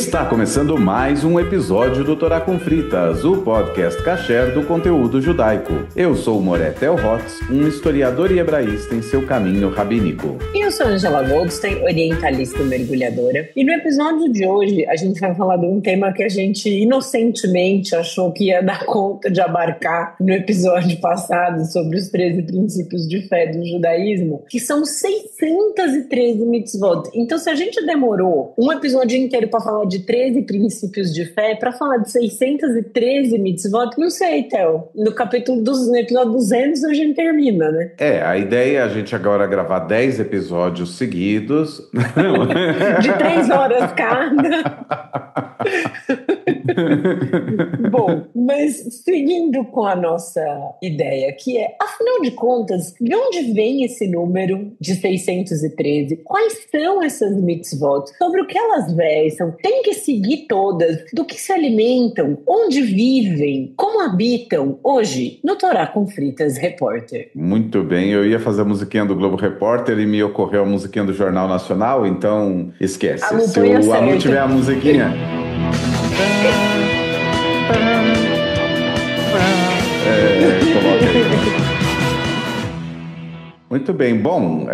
Está começando mais um episódio do Torá com Fritas, o podcast kasher do conteúdo judaico. Eu sou o Moretel Hotz, um historiador e hebraísta em seu caminho rabínico. E eu sou Angela Goldstein, orientalista e mergulhadora. E no episódio de hoje, a gente vai falar de um tema que a gente inocentemente achou que ia dar conta de abarcar no episódio passado sobre os 13 princípios de fé do judaísmo, que são 613 mitzvot. Então, se a gente demorou um episódio inteiro para falar de 13 princípios de fé, para falar de 613 mitzvot, não sei, Theo. No episódio 200 a gente termina, né? A ideia é a gente agora gravar 10 episódios seguidos. De 3 horas cada. Bom, mas seguindo com a nossa ideia, que é, afinal de contas, de onde vem esse número de 613? Quais são essas mitzvot? Sobre o que elas versam? Tem que seguir todas? Do que se alimentam? Onde vivem? Como habitam? Hoje, no Torá com Fritas Repórter. Muito bem, eu ia fazer a musiquinha do Globo Repórter e me ocorreu a musiquinha do Jornal Nacional, então esquece. Se o Alu tiver a musiquinha... Coloca aí. Muito bem, bom,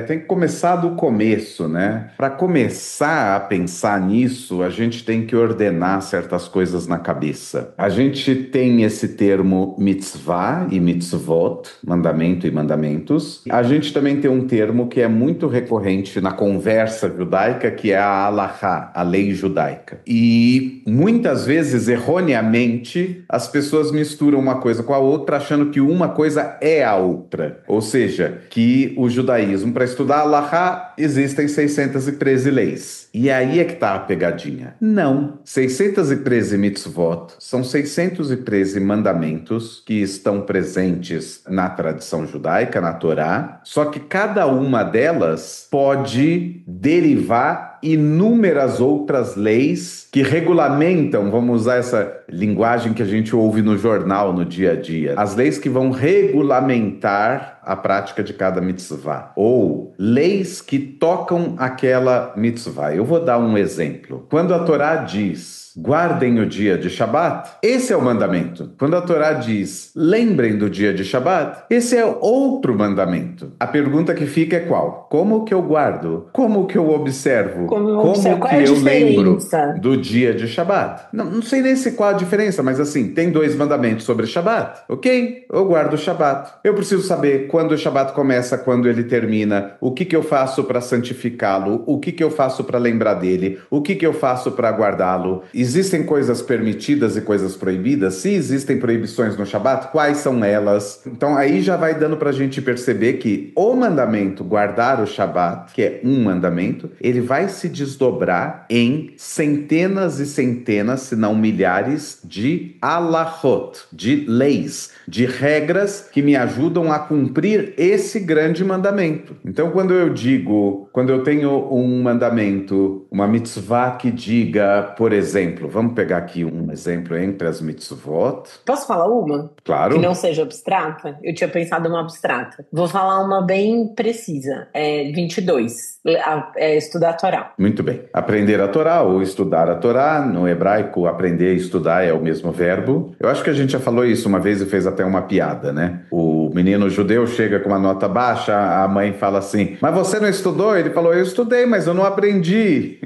tem que começar do começo, né? Para começar a pensar nisso, a gente tem que ordenar certas coisas na cabeça. A gente tem esse termo mitzvah e mitzvot, mandamento e mandamentos. A gente também tem um termo que é muito recorrente na conversa judaica, que é a halachá, a lei judaica. E muitas vezes, erroneamente, as pessoas misturam uma coisa com a outra, achando que uma coisa é a outra. Ou seja, que o judaísmo, para estudar halachá, existem 613 leis. E aí é que está a pegadinha. Não. 613 mitzvot são 613 mandamentos que estão presentes na tradição judaica, na Torá, só que cada uma delas pode derivar inúmeras outras leis que regulamentam, vamos usar essa linguagem que a gente ouve no jornal no dia a dia, as leis que vão regulamentar a prática de cada mitzvah, ou leis que tocam aquela mitzvah. Eu vou dar um exemplo. Quando a Torá diz: guardem o dia de Shabat, esse é o mandamento. Quando a Torá diz: lembrem do dia de Shabat, esse é outro mandamento. A pergunta que fica é qual? Como que eu guardo? Como que eu observo? Como que eu lembro do dia de Shabat? Não sei nem se qual a diferença, mas assim, tem 2 mandamentos sobre Shabat, ok? Eu guardo o Shabat. Eu preciso saber quando o Shabat começa, quando ele termina, o que eu faço para santificá-lo, o que eu faço para lembrar dele, o que eu faço para guardá-lo. Existem coisas permitidas e coisas proibidas? Se existem proibições no Shabat, quais são elas? Então aí já vai dando pra gente perceber que o mandamento guardar o Shabat, que é um mandamento, ele vai se desdobrar em centenas e centenas, se não milhares, de halachot, de leis, de regras que me ajudam a cumprir esse grande mandamento. Então quando eu tenho um mandamento, uma mitzvah que diga, por exemplo, vamos pegar aqui um exemplo entre as mitzvot. Posso falar uma? Claro. Que não seja abstrata? Eu tinha pensado uma abstrata. Vou falar uma bem precisa. 22. Estudar a Torá. Muito bem. Aprender a Torá ou estudar a Torá. No hebraico, aprender e estudar é o mesmo verbo. Eu acho que a gente já falou isso uma vez e fez até uma piada, né? O menino judeu chega com uma nota baixa, a mãe fala assim: mas você não estudou? Ele falou: eu estudei, mas eu não aprendi.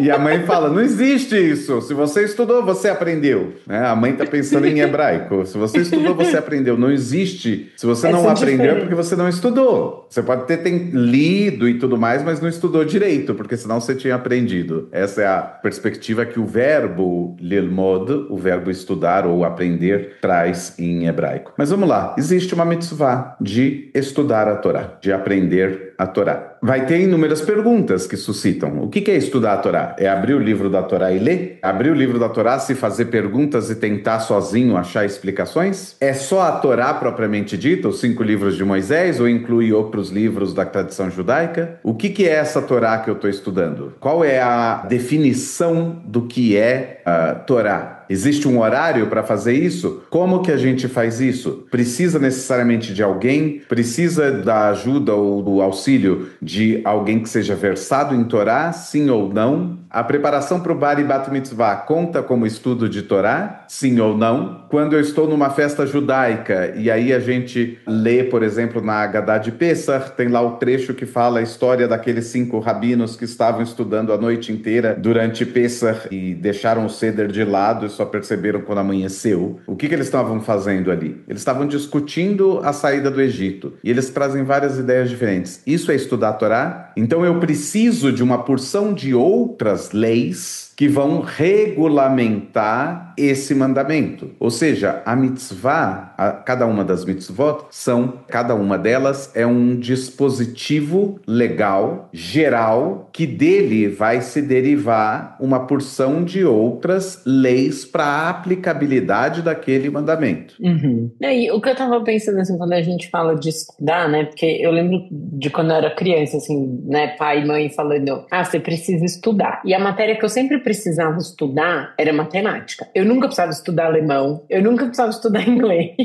E a mãe fala: não existe isso. Se você estudou, você aprendeu. A mãe está pensando em hebraico. Se você estudou, você aprendeu. Não existe. Se você não aprendeu, é porque você não estudou. Você pode ter lido e tudo mais, mas não estudou direito, porque senão você tinha aprendido. Essa é a perspectiva que o verbo lilmod, o verbo estudar ou aprender, traz em hebraico. Mas vamos lá. Existe uma mitzvah de estudar a Torá, de aprender a Torá. Vai ter inúmeras perguntas que suscitam. O que é estudar a Torá? É abrir o livro da Torá e ler? Abrir o livro da Torá, se fazer perguntas e tentar sozinho achar explicações? É só a Torá propriamente dita, os 5 livros de Moisés, ou inclui outros livros da tradição judaica? O que é essa Torá que eu estou estudando? Qual é a definição do que é a Torá? Existe um horário para fazer isso? Como que a gente faz isso? Precisa necessariamente de alguém? Precisa da ajuda ou do auxílio de alguém que seja versado em Torá? Sim ou não? A preparação para o Bar e Bat Mitzvah conta como estudo de Torá? Sim ou não? Quando eu estou numa festa judaica e aí a gente lê, por exemplo, na Haggadah de Pesach, tem lá o trecho que fala a história daqueles 5 rabinos que estavam estudando a noite inteira durante Pesach e deixaram o Seder de lado e só perceberam quando amanheceu. O que eles estavam fazendo ali? Eles estavam discutindo a saída do Egito e eles trazem várias ideias diferentes. Isso é estudar a Torá? Então eu preciso de uma porção de outras leis que vão regulamentar esse mandamento. Ou seja, a mitzvah, cada uma das mitzvot, cada uma delas é um dispositivo legal, geral, que dele vai se derivar uma porção de outras leis para a aplicabilidade daquele mandamento. Uhum. E aí, o que eu tava pensando, assim, quando a gente fala de estudar, né, porque eu lembro de quando eu era criança, assim, né, pai e mãe falando, você precisa estudar. E a matéria que eu sempre precisava estudar era matemática. Eu nunca precisava estudar alemão, eu nunca precisava estudar inglês,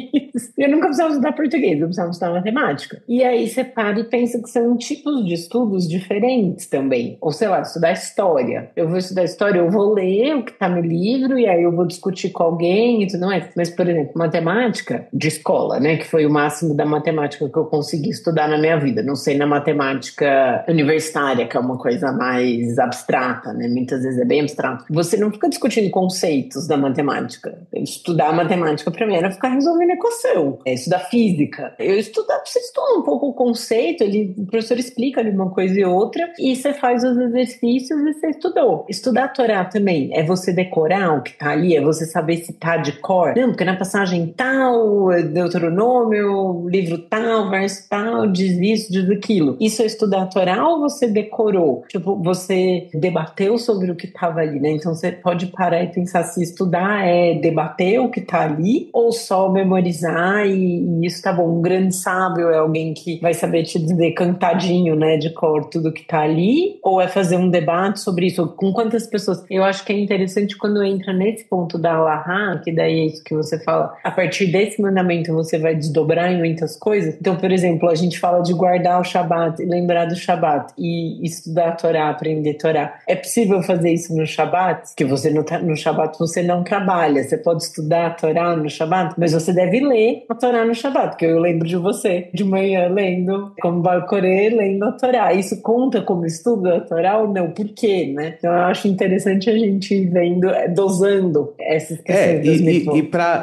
eu nunca precisava estudar português, eu precisava estudar matemática. E aí você para e pensa que são tipos de estudos diferentes também. Ou sei lá, estudar história. Eu vou estudar história, eu vou ler o que tá no livro e aí eu vou discutir com alguém e tudo mais. Mas, por exemplo, matemática de escola, né, que foi o máximo da matemática que eu consegui estudar na minha vida. Não sei na matemática universitária, que é uma coisa mais abstrata, né, muitas vezes é bem abstrato. Você não fica discutindo conceitos da matemática. Estudar matemática para mim era ficar resolvendo equação. Estudar física. Você estuda um pouco o conceito, o professor explica ali uma coisa e outra, e você faz os exercícios e você estudou. Estudar a Torá também é você decorar o que tá ali, é você saber se tá de cor. Não, porque na passagem tal, Deuteronômio, livro tal, verso tal, diz isso, diz aquilo. Isso é estudar a Torá ou você decorou? Tipo, você debateu sobre o que tava ali, né? Então você pode parar e pensar se estudar é debater o que tá ali ou só memorizar e isso tá bom. Um grande sábio é alguém que vai saber te dizer cantadinho, né, de cor tudo que tá ali, ou é fazer um debate sobre isso, com quantas pessoas. Eu acho que é interessante quando entra nesse ponto da Alahá, que daí é isso que você fala, a partir desse mandamento você vai desdobrar em muitas coisas. Então, por exemplo, a gente fala de guardar o Shabat e lembrar do Shabat e estudar a Torá, aprender a Torá. É possível fazer isso no Shabat? Que você no Shabat você não trabalha, você pode estudar a Torá no Shabat, mas você deve ler a Torá no Shabat, porque eu lembro de você de manhã lendo, como Balcorê, lendo a Torá. Isso conta como estudo a Torá ou não? Por quê, né? Então eu acho interessante a gente ir vendo, dosando essas questões das mitzvot.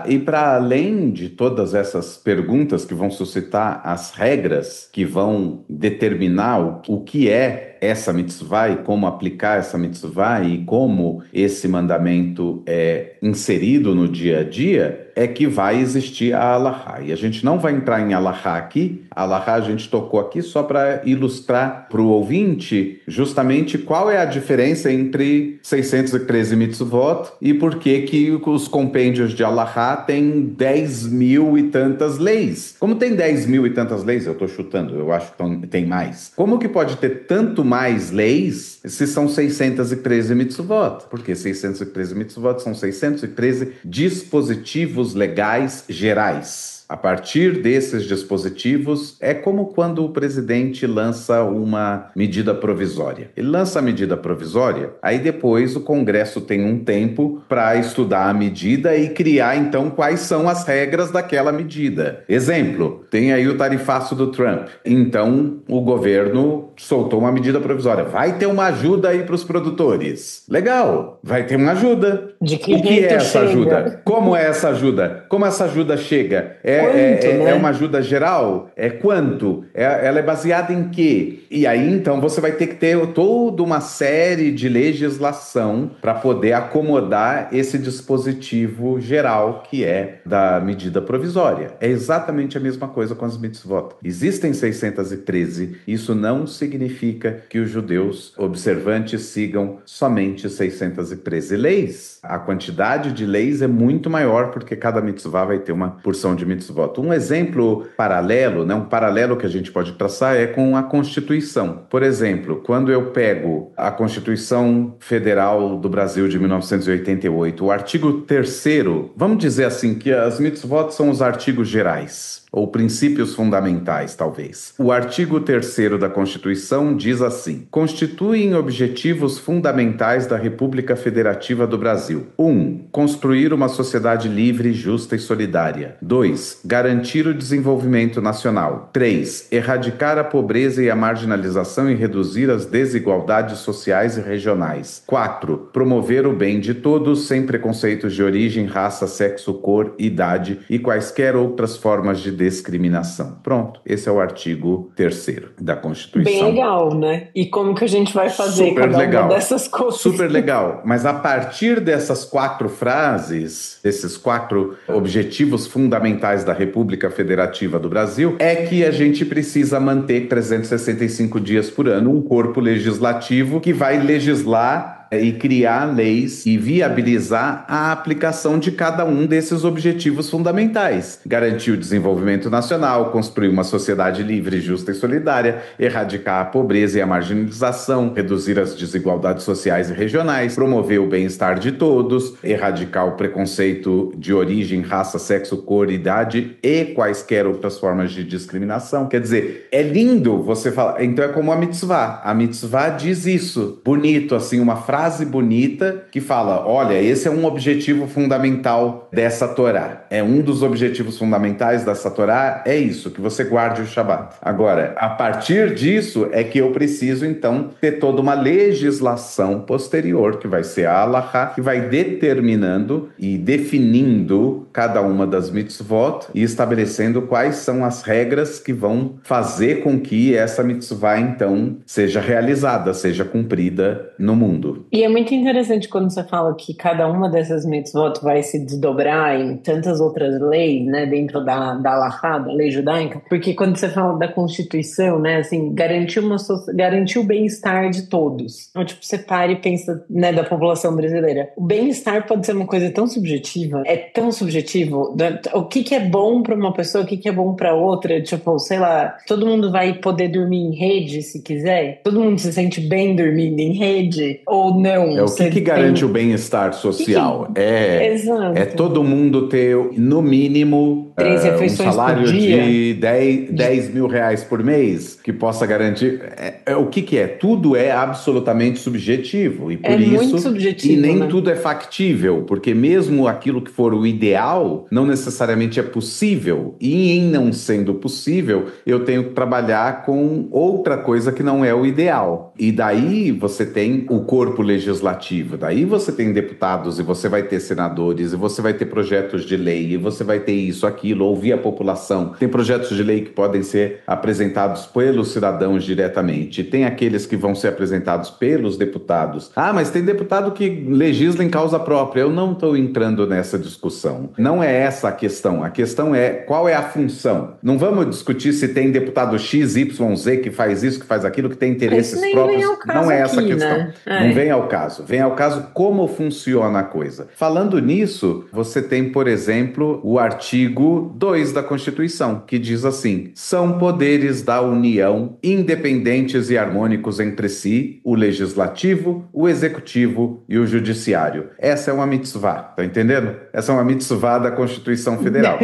E para além de todas essas perguntas que vão suscitar as regras que vão determinar o que é essa mitzvah e como aplicar essa mitzvah e como esse mandamento é inserido no dia a dia, é que vai existir a Alahá. E a gente não vai entrar em Alahá aqui. A Alahá a gente tocou aqui só para ilustrar para o ouvinte justamente qual é a diferença entre 613 mitzvot e por que os compêndios de Alahá têm 10 mil e tantas leis. Como tem 10 mil e tantas leis, eu estou chutando, eu acho que tem mais. Como que pode ter tanto mais leis se são 613 mitzvot? Porque 613 mitzvot são 613 dispositivos legais gerais. A partir desses dispositivos, é como quando o presidente lança uma medida provisória. Ele lança a medida provisória, aí depois o Congresso tem um tempo para estudar a medida e criar, então, quais são as regras daquela medida. Exemplo, tem aí o tarifaço do Trump. Então, o governo soltou uma medida provisória. Vai ter uma ajuda aí para os produtores. Legal, vai ter uma ajuda. De que o que é essa chega? Ajuda? Como é essa ajuda? Como essa ajuda chega? É uma ajuda geral? É quanto? Ela é baseada em quê? E aí, então, você vai ter que ter toda uma série de legislação para poder acomodar esse dispositivo geral que é da medida provisória. É exatamente a mesma coisa com as mitzvot. Existem 613, isso não significa que os judeus observantes sigam somente 613 leis. A quantidade de leis é muito maior porque cada mitzvah vai ter uma porção de mitzvot voto. Um exemplo paralelo, né, um paralelo que a gente pode traçar é com a Constituição. Por exemplo, quando eu pego a Constituição Federal do Brasil de 1988, o artigo 3º, vamos dizer assim que as mitzvot são os artigos gerais, ou princípios fundamentais, talvez. O artigo 3º da Constituição diz assim: constituem objetivos fundamentais da República Federativa do Brasil. 1. Construir uma sociedade livre, justa e solidária. 2. Garantir o desenvolvimento nacional. 3. Erradicar a pobreza e a marginalização e reduzir as desigualdades sociais e regionais. 4. Promover o bem de todos, sem preconceitos de origem, raça, sexo, cor, idade e quaisquer outras formas de discriminação. Pronto, esse é o artigo 3º da Constituição. Bem legal, né? E como que a gente vai fazer Super cada legal. uma dessas coisas? Super legal. Mas a partir dessas 4 frases, desses 4 objetivos fundamentais da República Federativa do Brasil, é que a gente precisa manter 365 dias por ano um corpo legislativo que vai legislar e criar leis e viabilizar a aplicação de cada um desses objetivos fundamentais. Garantir o desenvolvimento nacional, construir uma sociedade livre, justa e solidária, erradicar a pobreza e a marginalização, reduzir as desigualdades sociais e regionais, promover o bem-estar de todos, erradicar o preconceito de origem, raça, sexo, cor, idade e quaisquer outras formas de discriminação. Quer dizer, é lindo você falar. Então é como a mitzvah. A mitzvah diz isso. Bonito, assim, uma frase bonita que fala, olha, esse é um objetivo fundamental dessa Torá. É um dos objetivos fundamentais dessa Torá, é isso, que você guarde o Shabat. Agora, a partir disso é que eu preciso, então, ter toda uma legislação posterior, que vai ser a Halachá, que vai determinando e definindo cada uma das mitzvot e estabelecendo quais são as regras que vão fazer com que essa mitzvah, então, seja realizada, seja cumprida no mundo. E é muito interessante quando você fala que cada uma dessas mitzvot vai se desdobrar em tantas outras leis, né, dentro da Halachá, da lei judaica, porque quando você fala da Constituição, né, assim, garantir o bem-estar de todos. Então, tipo, você para e pensa, né, da população brasileira. O bem-estar pode ser uma coisa tão subjetiva, é tão subjetivo. O que é bom para uma pessoa, o que é bom para outra, tipo, sei lá, todo mundo vai poder dormir em rede se quiser? Todo mundo se sente bem dormindo em rede? Ou não? É o que garante o bem-estar social. É todo mundo ter, no mínimo, 3 refeições um salário por dia. de 10 mil reais por mês, que possa garantir. O que é? Tudo é absolutamente subjetivo. E por isso, muito subjetivo, e nem né? tudo é factível, porque mesmo aquilo que for o ideal, não necessariamente é possível. E em não sendo possível, eu tenho que trabalhar com outra coisa que não é o ideal. E daí você tem o corpo legislativo, daí você tem deputados e você vai ter senadores e você vai ter projetos de lei e você vai ter isso, aquilo, ouvir a população. Tem projetos de lei que podem ser apresentados pelos cidadãos diretamente, tem aqueles que vão ser apresentados pelos deputados. Ah, mas tem deputado que legisla em causa própria. Eu não estou entrando nessa discussão. Não é essa a questão é qual é a função. Não vamos discutir se tem deputado X, Y, Z que faz isso, que faz aquilo, que tem interesses próprios. Não é essa a questão. Né? Não vem ao caso. Vem ao caso como funciona a coisa. Falando nisso, você tem, por exemplo, o artigo 2 da Constituição, que diz assim: são poderes da União independentes e harmônicos entre si, o Legislativo, o Executivo e o Judiciário. Essa é uma mitzvah, tá entendendo? Essa é uma mitzvah da Constituição Federal.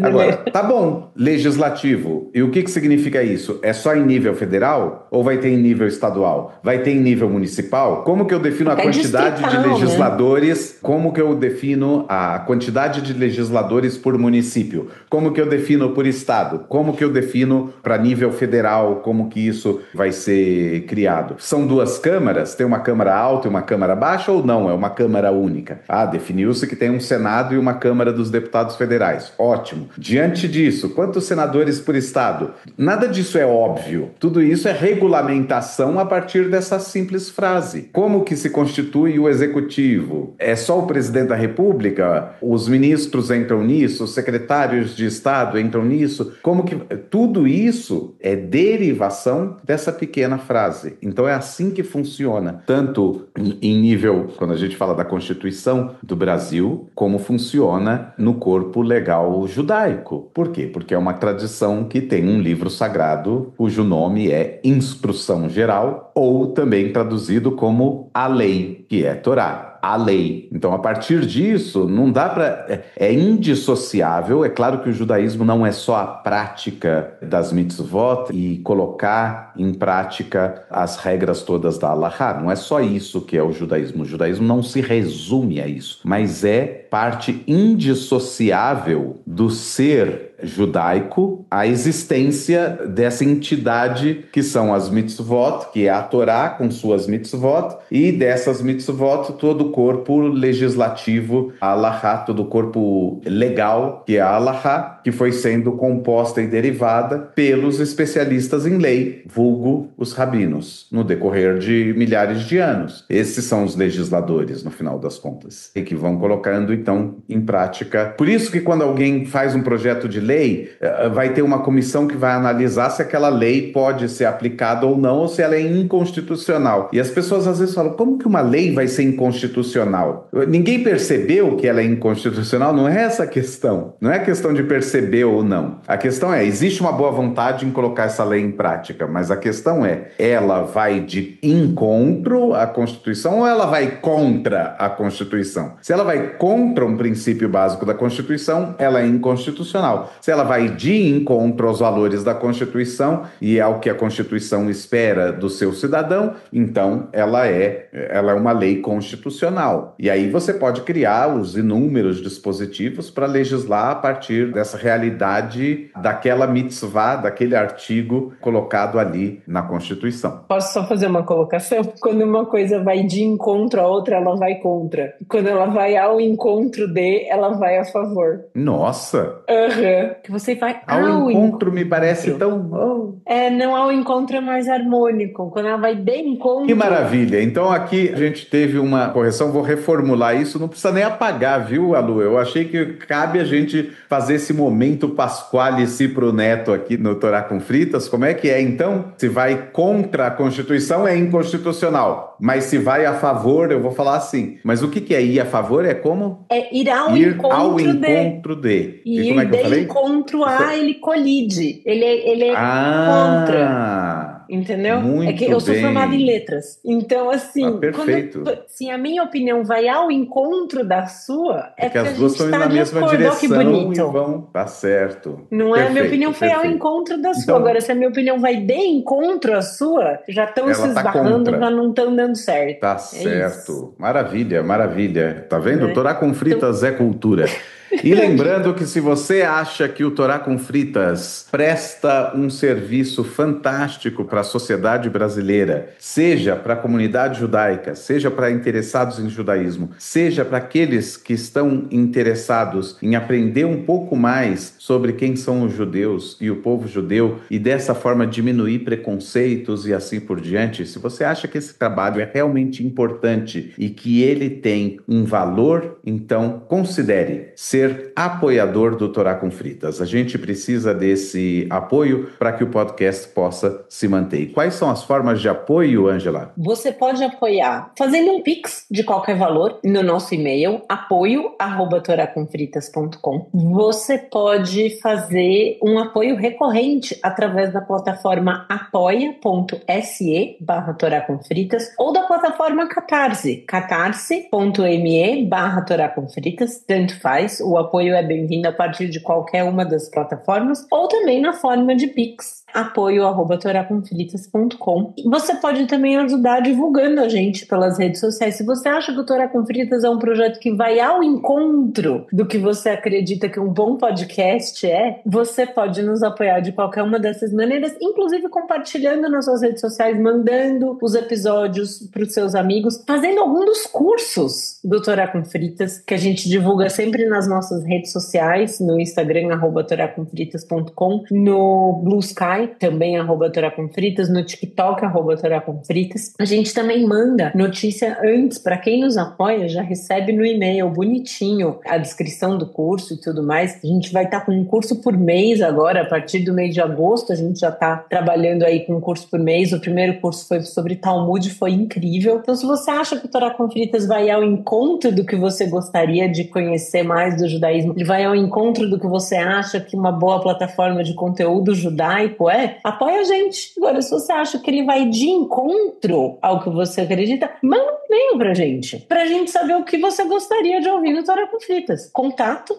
Agora, tá bom, Legislativo. E o que significa isso? É só em nível federal? Ou vai ter em nível estadual? Vai ter em nível municipal? Como que eu defino a quantidade de legisladores? Né? Como que eu defino a quantidade de legisladores por município? Como que eu defino por estado? Como que eu defino para nível federal? Como que isso vai ser criado? São 2 câmaras? Tem uma câmara alta e uma câmara baixa ou não? É uma câmara única? Ah, definiu-se que tem um Senado e uma Câmara dos Deputados Federais. Ótimo. Diante disso, quantos senadores por estado? Nada disso é óbvio. Tudo isso é regulamentação a partir dessa simples frase. Como que se constitui o executivo? É só o presidente da República? Os ministros entram nisso? Os secretários de Estado entram nisso? Como que... Tudo isso é derivação dessa pequena frase. Então é assim que funciona, tanto em nível, quando a gente fala da Constituição do Brasil, como funciona no corpo legal judaico. Por quê? Porque é uma tradição que tem um livro sagrado cujo nome é Instrução Geral, ou também traduzido como a lei, que é Torá. A lei. Então, a partir disso, não dá para... É indissociável. É claro que o judaísmo não é só a prática das mitzvot e colocar em prática as regras todas da Halachá. Não é só isso que é o judaísmo. O judaísmo não se resume a isso, mas é parte indissociável do ser judaico, a existência dessa entidade que são as mitzvot, que é a Torá com suas mitzvot, e dessas mitzvot todo o corpo legislativo, a Halachá, todo o corpo legal, que é a Halachá, que foi sendo composta e derivada pelos especialistas em lei, vulgo os rabinos, no decorrer de milhares de anos. Esses são os legisladores, no final das contas, e que vão colocando, então, em prática. Por isso que quando alguém faz um projeto de lei, vai ter uma comissão que vai analisar se aquela lei pode ser aplicada ou não, ou se ela é inconstitucional. E as pessoas às vezes falam, como que uma lei vai ser inconstitucional? Ninguém percebeu que ela é inconstitucional? Não é essa a questão. Não é questão de perceber ou não. A questão é, existe uma boa vontade em colocar essa lei em prática, mas a questão é, ela vai de encontro à Constituição ou ela vai contra a Constituição? Se ela vai contra um princípio básico da Constituição, ela é inconstitucional. Se ela vai de encontro aos valores da Constituição e ao que a Constituição espera do seu cidadão, então ela é uma lei constitucional. E aí você pode criar os inúmeros dispositivos para legislar a partir dessa realidade daquela mitzvah, daquele artigo colocado ali na Constituição. Posso só fazer uma colocação? Quando uma coisa vai de encontro à outra, ela vai contra. Quando ela vai ao encontro de, ela vai a favor. Nossa! Que você vai ao encontro. Me parece tão... não, ao encontro é mais harmônico. Quando ela vai de encontro... Que maravilha! Então aqui a gente teve uma correção, vou reformular isso, não precisa nem apagar, viu, Alu? Eu achei que cabe a gente fazer esse momento Pasquale pro Neto aqui no Torá com Fritas. Como é que é, então? Se vai contra a Constituição, é inconstitucional. Mas se vai a favor, eu vou falar assim. Mas o que é ir a favor? É como? É ir ao encontro de. E como é que eu falei? Encontro a, ele colide. Ele é contra. Entendeu? Muito é que eu sou bem. formada em letras. Então, assim, perfeito. Se a minha opinião vai ao encontro da sua, é porque as duas estão indo na mesma direção que bonito. E vão... Tá certo. Não é? A minha opinião foi ao encontro da sua. Então, agora, se a minha opinião vai de encontro à sua, já estão se esbarrando, já não estão dando certo. Tá certo. Isso. Maravilha, maravilha. Tá vendo? Torá com Fritas é cultura. E lembrando que se você acha que o Torá com Fritas presta um serviço fantástico para a sociedade brasileira, seja para a comunidade judaica, seja para interessados em judaísmo, seja para aqueles que estão interessados em aprender um pouco mais sobre quem são os judeus e o povo judeu e dessa forma diminuir preconceitos e assim por diante, se você acha que esse trabalho é realmente importante e que ele tem um valor, então considere ser apoiador do Torá com Fritas. A gente precisa desse apoio para que o podcast possa se manter. E quais são as formas de apoio, Ângela? Você pode apoiar fazendo um Pix de qualquer valor no nosso e-mail, apoio@toracomfritas.com. Você pode fazer um apoio recorrente através da plataforma apoia.se/toracomfritas ou da plataforma Catarse, catarse.me/toracomfritas, tanto faz. O apoio é bem-vindo a partir de qualquer uma das plataformas ou também na forma de Pix, apoio@toracomfritas.com. Você pode também ajudar divulgando a gente pelas redes sociais. Se você acha que o Torá com Fritas é um projeto que vai ao encontro do que você acredita que um bom podcast é, você pode nos apoiar de qualquer uma dessas maneiras, inclusive compartilhando nas suas redes sociais, mandando os episódios para os seus amigos, fazendo algum dos cursos do Torá com Fritas, que a gente divulga sempre nas nossas redes sociais, no Instagram, @toracomfritas.com, no Blue Sky, Spotify, também @Torá com Fritas, no TikTok, @Torá com Fritas. A gente também manda notícia antes, para quem nos apoia, já recebe no e-mail bonitinho a descrição do curso e tudo mais. A gente vai estar com um curso por mês agora, a partir do mês de agosto, a gente já está trabalhando aí com um curso por mês. O primeiro curso foi sobre Talmud, foi incrível. Então, se você acha que o Torá com Fritas vai ao encontro do que você gostaria de conhecer mais do judaísmo, ele vai ao encontro do que você acha que uma boa plataforma de conteúdo judaico é, apoia a gente. Agora, se você acha que ele vai de encontro ao que você acredita, manda um e-mail pra gente saber o que você gostaria de ouvir no Torá com Fritas. Contato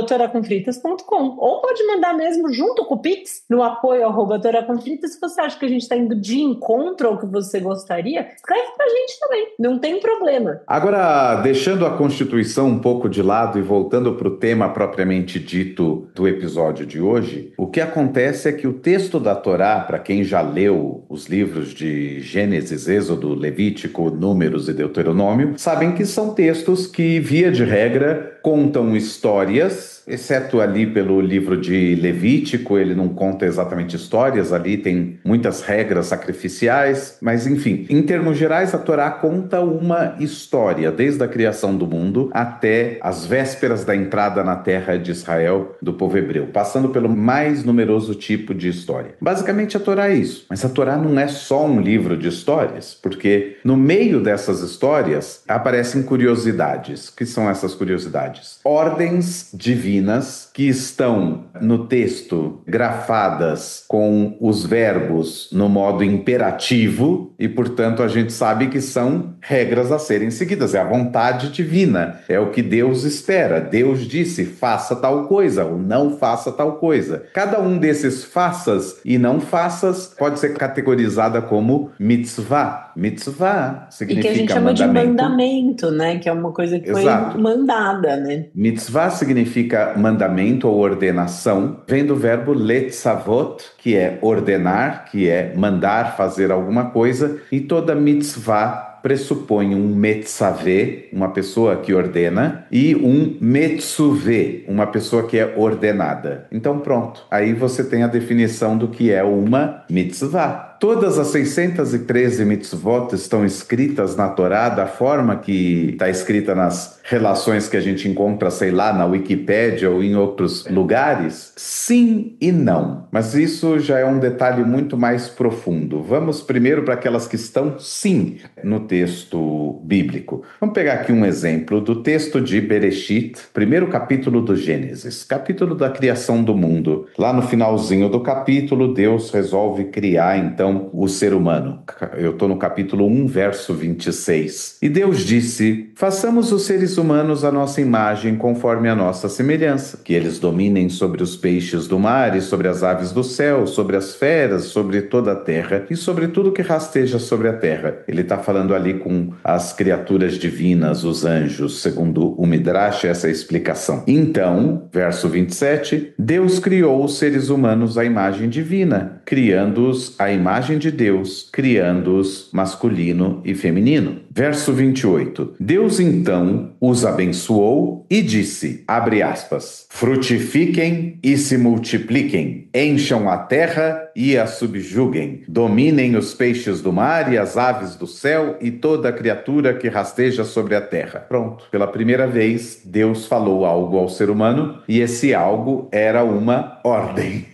@toracomfritas.com, ou pode mandar mesmo junto com o Pix no apoio @Torá com Fritas. Se você acha que a gente está indo de encontro ao que você gostaria, escreve pra gente também, não tem problema. Agora, deixando a Constituição um pouco de lado e voltando para o tema propriamente dito do episódio de hoje, o que acontece é que o texto da Torá, para quem já leu os livros de Gênesis, Êxodo, Levítico, Números e Deuteronômio, sabem que são textos que, via de regra, contam histórias, exceto ali pelo livro de Levítico, ele não conta exatamente histórias, ali tem muitas regras sacrificiais, mas enfim, em termos gerais, a Torá conta uma história, desde a criação do mundo até as vésperas da entrada na terra de Israel do povo hebreu, passando pelo mais numeroso tipo de história. Basicamente, a Torá é isso, mas a Torá não é só um livro de histórias, porque no meio dessas histórias aparecem curiosidades. O que são essas curiosidades? Ordens divinas que estão no texto grafadas com os verbos no modo imperativo e, portanto, a gente sabe que são regras a serem seguidas. É a vontade divina, é o que Deus espera. Deus disse, faça tal coisa ou não faça tal coisa. Cada um desses faças e não faças pode ser categorizada como mitzvah. Mitzvah significa e que a gente chama de mandamento, né? Que é uma coisa que Exato. foi mandada, né? Mitzvah significa mandamento ou ordenação, vem do verbo letzavot, que é ordenar, que é mandar fazer alguma coisa, e toda mitzvah pressupõe um metzaveh, uma pessoa que ordena, e um metzuveh, uma pessoa que é ordenada. Então pronto, aí você tem a definição do que é uma mitzvah. Todas as 613 mitzvot estão escritas na Torá da forma que está escrita nas relações que a gente encontra, sei lá, na Wikipédia ou em outros lugares? Sim e não. Mas isso já é um detalhe muito mais profundo. Vamos primeiro para aquelas que estão, sim, no texto bíblico. Vamos pegar aqui um exemplo do texto de Bereshit, primeiro capítulo do Gênesis, capítulo da criação do mundo. Lá no finalzinho do capítulo, Deus resolve criar, então, o ser humano. Eu estou no capítulo 1, verso 26. E Deus disse, façamos os seres humanos à nossa imagem, conforme a nossa semelhança, que eles dominem sobre os peixes do mar e sobre as aves do céu, sobre as feras, sobre toda a terra e sobre tudo que rasteja sobre a terra. Ele está falando ali com as criaturas divinas, os anjos, segundo o Midrash, essa é a explicação. Então, verso 27, Deus criou os seres humanos à imagem divina, criando-os à imagem de Deus, criando-os masculino e feminino. Verso 28. Deus então os abençoou e disse, abre aspas, frutifiquem e se multipliquem, encham a terra e a subjuguem, dominem os peixes do mar e as aves do céu e toda criatura que rasteja sobre a terra. Pronto. Pela primeira vez, Deus falou algo ao ser humano e esse algo era uma ordem.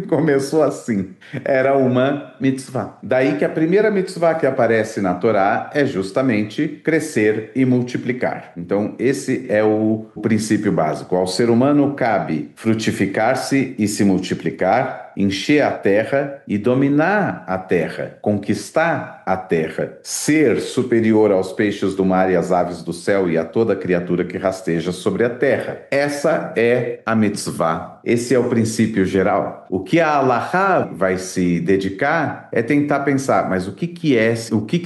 Começou assim. Era uma mitzvah. Daí que a primeira mitzvah que aparece na Torá é justamente crescer e multiplicar. Então, esse é o princípio básico. Ao ser humano cabe frutificar-se e se multiplicar, encher a terra e dominar a terra, conquistar a terra, ser superior aos peixes do mar e às aves do céu e a toda criatura que rasteja sobre a terra. Essa é a mitzvah. Esse é o princípio geral. O que a Halahá vai se dedicar é tentar pensar, mas o que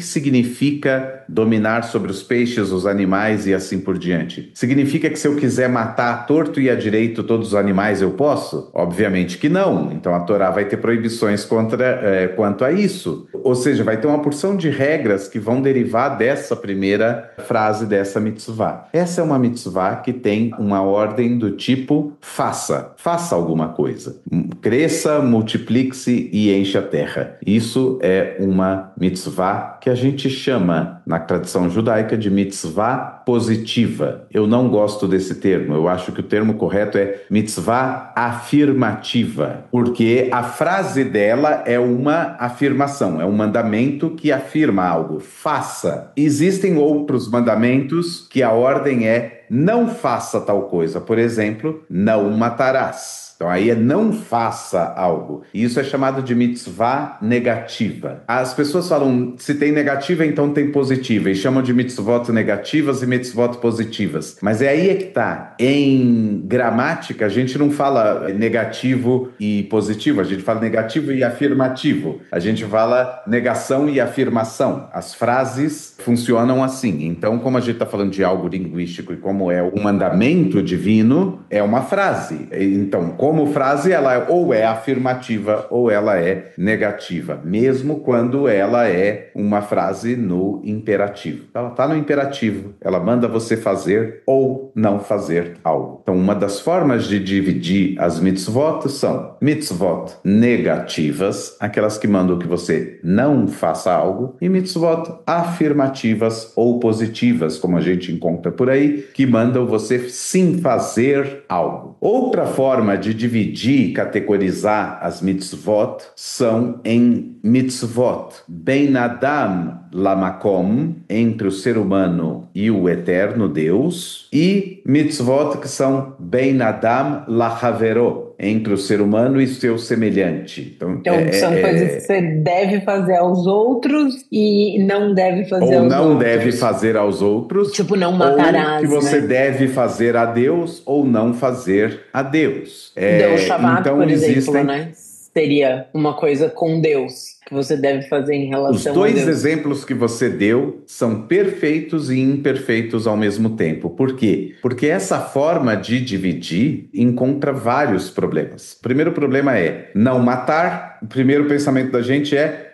significa dominar sobre os peixes, os animais e assim por diante? Significa que se eu quiser matar à torto e à direito todos os animais eu posso? Obviamente que não. Então a Torá vai ter proibições quanto a isso. Ou seja, vai ter uma porção de regras que vão derivar dessa primeira frase dessa mitzvah. Essa é uma mitzvah que tem uma ordem do tipo faça alguma coisa. Cresça, multiplique-se e enche a terra. Isso é uma mitzvah que a gente chama, na tradição judaica, de mitzvah positiva. Eu não gosto desse termo. Eu acho que o termo correto é mitzvah afirmativa, porque a frase dela é uma afirmação, é um mandamento que afirma algo. Faça. Existem outros mandamentos que a ordem é não faça tal coisa. Por exemplo, não matarás. Então aí é não faça algo. E isso é chamado de mitzvah negativa. As pessoas falam, se tem negativa, então tem positiva. E chamam de mitzvot negativas e mitzvot positivas. Mas é aí que tá. Em gramática, a gente não fala negativo e positivo. A gente fala negativo e afirmativo. A gente fala negação e afirmação. As frases funcionam assim. Então, como a gente está falando de algo linguístico e como é um mandamento divino, é uma frase. Então, como frase, ela ou é afirmativa ou ela é negativa, mesmo quando ela é uma frase no imperativo. Ela está no imperativo, ela manda você fazer ou não fazer algo. Então, uma das formas de dividir as mitzvot são mitzvot negativas, aquelas que mandam que você não faça algo, e mitzvot afirmativas ou positivas, como a gente encontra por aí, que mandam você sim fazer algo. Outra forma de dividir, categorizar as mitzvot são em mitzvot ben adam lamakom, entre o ser humano e o eterno Deus, e mitzvot que são ben adam lahavero, entre o ser humano e seu semelhante. Então são coisas que você deve fazer aos outros e não deve fazer aos outros. Ou não deve fazer aos outros. Tipo, não matarás, ou que você deve fazer a Deus ou não fazer a Deus. O Shabbat, então, por exemplo, né? Seria uma coisa com Deus que você deve fazer em relação a Deus. Os dois exemplos que você deu são perfeitos e imperfeitos ao mesmo tempo. Por quê? Porque essa forma de dividir encontra vários problemas. O primeiro problema é não matar. O primeiro pensamento da gente é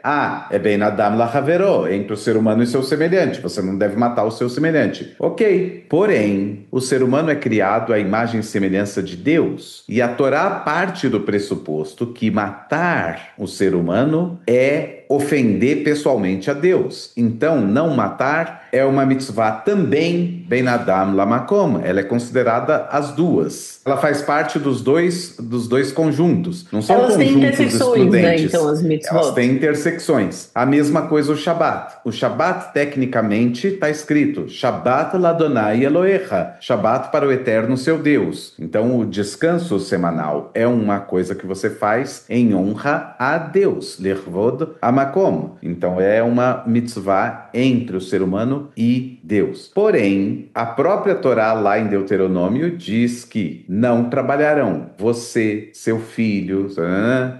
ben adam lahavero, entre o ser humano e seu semelhante. Você não deve matar o seu semelhante. Ok. Porém, o ser humano é criado à imagem e semelhança de Deus. E a Torá parte do pressuposto que matar o ser humano é ofender pessoalmente a Deus. Então, não matar é uma mitzvah também ben adam lamakom. Ela é considerada as duas. Ela faz parte dos dois conjuntos. Não são elas conjuntos têm intersecções, excludentes. Né, então, as mitzvot. Elas têm intersecções. A mesma coisa o Shabat. O Shabat, tecnicamente, está escrito Shabat ladonai Elohecha. Shabat para o eterno seu Deus. Então, o descanso semanal é uma coisa que você faz em honra a Deus. Lervod amakom. Então, é uma mitzvah entre o ser humano e Deus. Porém, a própria Torá, lá em Deuteronômio, diz que não trabalharão você, seu filho,